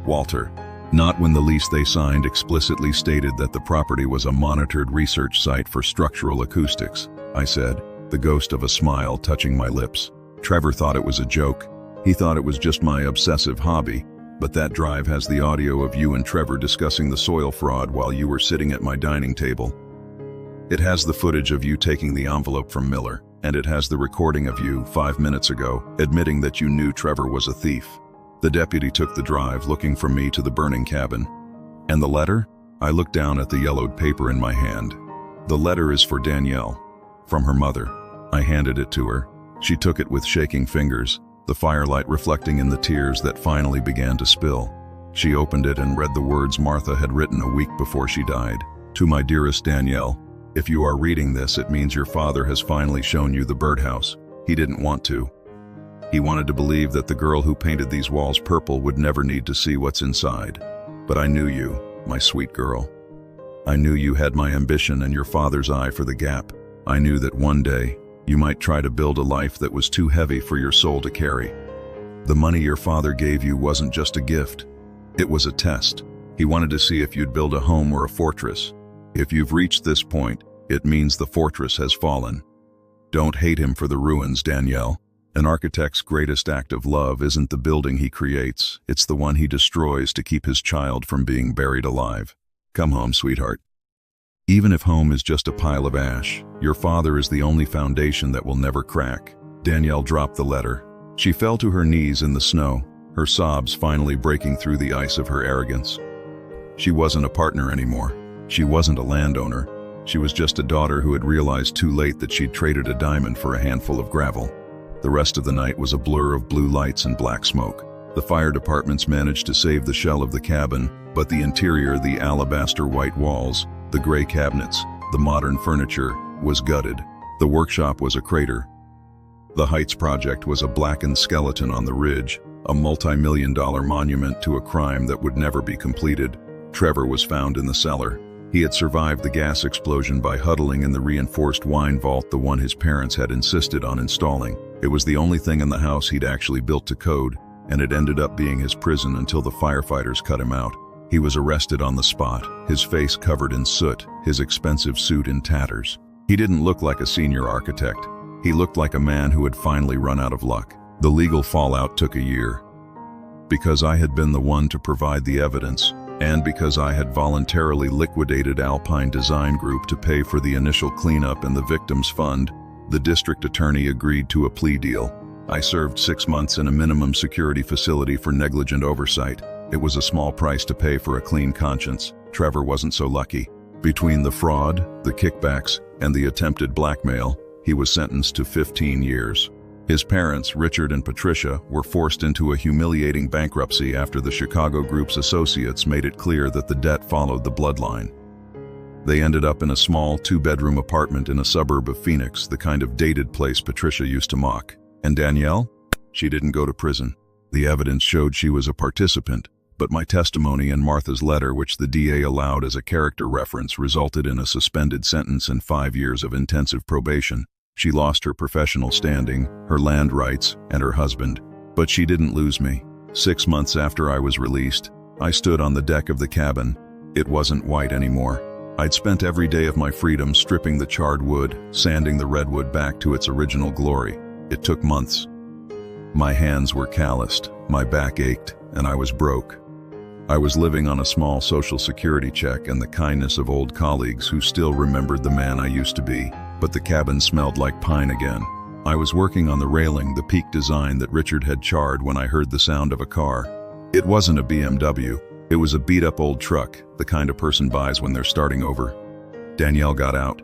"Walter, not when the lease they signed explicitly stated that the property was a monitored research site for structural acoustics," I said, the ghost of a smile touching my lips. "Trevor thought it was a joke. He thought it was just my obsessive hobby, but that drive has the audio of you and Trevor discussing the soil fraud while you were sitting at my dining table. It has the footage of you taking the envelope from Miller, and it has the recording of you 5 minutes ago admitting that you knew Trevor was a thief." The deputy took the drive, looking from me to the burning cabin. "And the letter?" I looked down at the yellowed paper in my hand. "The letter is for Danielle, from her mother." I handed it to her. She took it with shaking fingers, the firelight reflecting in the tears that finally began to spill. She opened it and read the words Martha had written a week before she died. "To my dearest Danielle, if you are reading this, it means your father has finally shown you the birdhouse. He didn't want to. He wanted to believe that the girl who painted these walls purple would never need to see what's inside. But I knew you, my sweet girl. I knew you had my ambition and your father's eye for the gap. I knew that one day You might try to build a life that was too heavy for your soul to carry. The money your father gave you wasn't just a gift. It was a test. He wanted to see if you'd build a home or a fortress. If you've reached this point, it means the fortress has fallen. Don't hate him for the ruins, Danielle. An architect's greatest act of love isn't the building he creates, it's the one he destroys to keep his child from being buried alive. Come home, sweetheart. Even if home is just a pile of ash, your father is the only foundation that will never crack. Danielle dropped the letter. She fell to her knees in the snow, her sobs finally breaking through the ice of her arrogance. She wasn't a partner anymore. She wasn't a landowner. She was just a daughter who had realized too late that she'd traded a diamond for a handful of gravel. The rest of the night was a blur of blue lights and black smoke. The fire departments managed to save the shell of the cabin, but the interior, the alabaster white walls, the gray cabinets, the modern furniture, was gutted. The workshop was a crater. The Heights project was a blackened skeleton on the ridge, a multi-million-dollar monument to a crime that would never be completed. Trevor was found in the cellar. He had survived the gas explosion by huddling in the reinforced wine vault, the one his parents had insisted on installing. It was the only thing in the house he'd actually built to code, and it ended up being his prison until the firefighters cut him out. He was arrested on the spot, his face covered in soot, his expensive suit in tatters. He didn't look like a senior architect. He looked like a man who had finally run out of luck. The legal fallout took a year. Because I had been the one to provide the evidence, and because I had voluntarily liquidated Alpine Design Group to pay for the initial cleanup and the victims' fund, the district attorney agreed to a plea deal. I served 6 months in a minimum security facility for negligent oversight. It was a small price to pay for a clean conscience. Trevor wasn't so lucky. Between the fraud, the kickbacks, and the attempted blackmail, he was sentenced to 15 years. His parents, Richard and Patricia, were forced into a humiliating bankruptcy after the Chicago Group's associates made it clear that the debt followed the bloodline. They ended up in a small 2-bedroom apartment in a suburb of Phoenix, the kind of dated place Patricia used to mock. And Danielle? She didn't go to prison. The evidence showed she was a participant, but my testimony and Martha's letter, which the DA allowed as a character reference, resulted in a suspended sentence and 5 years of intensive probation. She lost her professional standing, her land rights, and her husband. But she didn't lose me. 6 months after I was released, I stood on the deck of the cabin. It wasn't white anymore. I'd spent every day of my freedom stripping the charred wood, sanding the redwood back to its original glory. It took months. My hands were calloused, my back ached, and I was broke. I was living on a small social security check and the kindness of old colleagues who still remembered the man I used to be. But the cabin smelled like pine again. I was working on the railing, the peak design that Richard had charred, when I heard the sound of a car. It wasn't a BMW. It was a beat-up old truck, the kind a person buys when they're starting over. Danielle got out.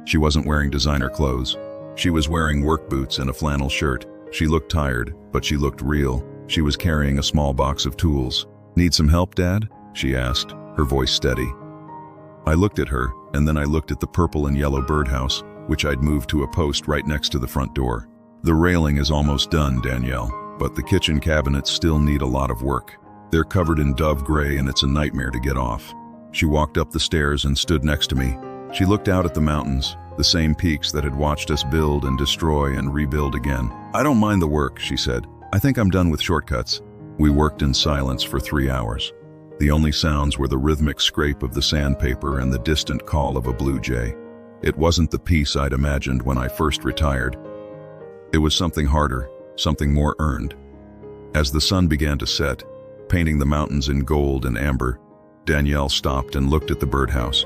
She wasn't wearing designer clothes. She was wearing work boots and a flannel shirt. She looked tired, but she looked real. She was carrying a small box of tools. "Need some help, Dad?" she asked, her voice steady. I looked at her, and then I looked at the purple and yellow birdhouse, which I'd moved to a post right next to the front door. "The railing is almost done, Danielle, but the kitchen cabinets still need a lot of work. They're covered in dove gray and it's a nightmare to get off." She walked up the stairs and stood next to me. She looked out at the mountains, the same peaks that had watched us build and destroy and rebuild again. "I don't mind the work," she said. "I think I'm done with shortcuts." We worked in silence for 3 hours. The only sounds were the rhythmic scrape of the sandpaper and the distant call of a blue jay. It wasn't the peace I'd imagined when I first retired. It was something harder, something more earned. As the sun began to set, painting the mountains in gold and amber, Danielle stopped and looked at the birdhouse.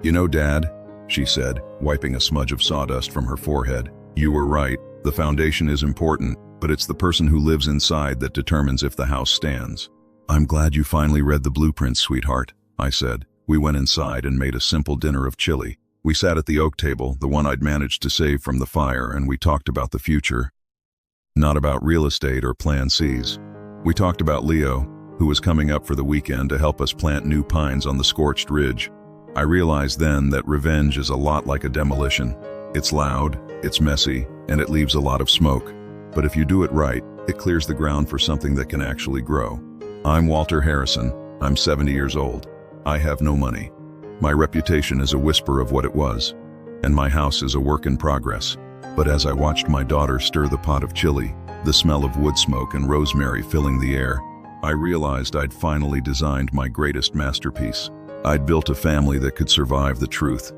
"You know, Dad," she said, wiping a smudge of sawdust from her forehead, "you were right. The foundation is important, but it's the person who lives inside that determines if the house stands." "I'm glad you finally read the blueprints, sweetheart," I said. We went inside and made a simple dinner of chili. We sat at the oak table, the one I'd managed to save from the fire, and we talked about the future. Not about real estate or Plan Cs. We talked about Leo, who was coming up for the weekend to help us plant new pines on the scorched ridge. I realized then that revenge is a lot like a demolition. It's loud, it's messy, and it leaves a lot of smoke. But if you do it right, it clears the ground for something that can actually grow. I'm Walter Harrison. I'm 70 years old. I have no money. My reputation is a whisper of what it was, and my house is a work in progress. But as I watched my daughter stir the pot of chili, the smell of wood smoke and rosemary filling the air, I realized I'd finally designed my greatest masterpiece. I'd built a family that could survive the truth.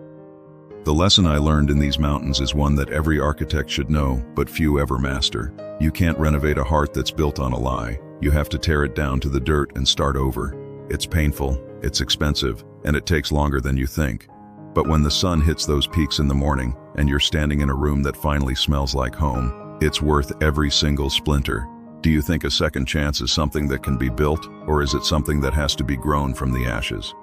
The lesson I learned in these mountains is one that every architect should know, but few ever master. You can't renovate a heart that's built on a lie. You have to tear it down to the dirt and start over. It's painful, it's expensive, and it takes longer than you think. But when the sun hits those peaks in the morning, and you're standing in a room that finally smells like home, it's worth every single splinter. Do you think a second chance is something that can be built, or is it something that has to be grown from the ashes?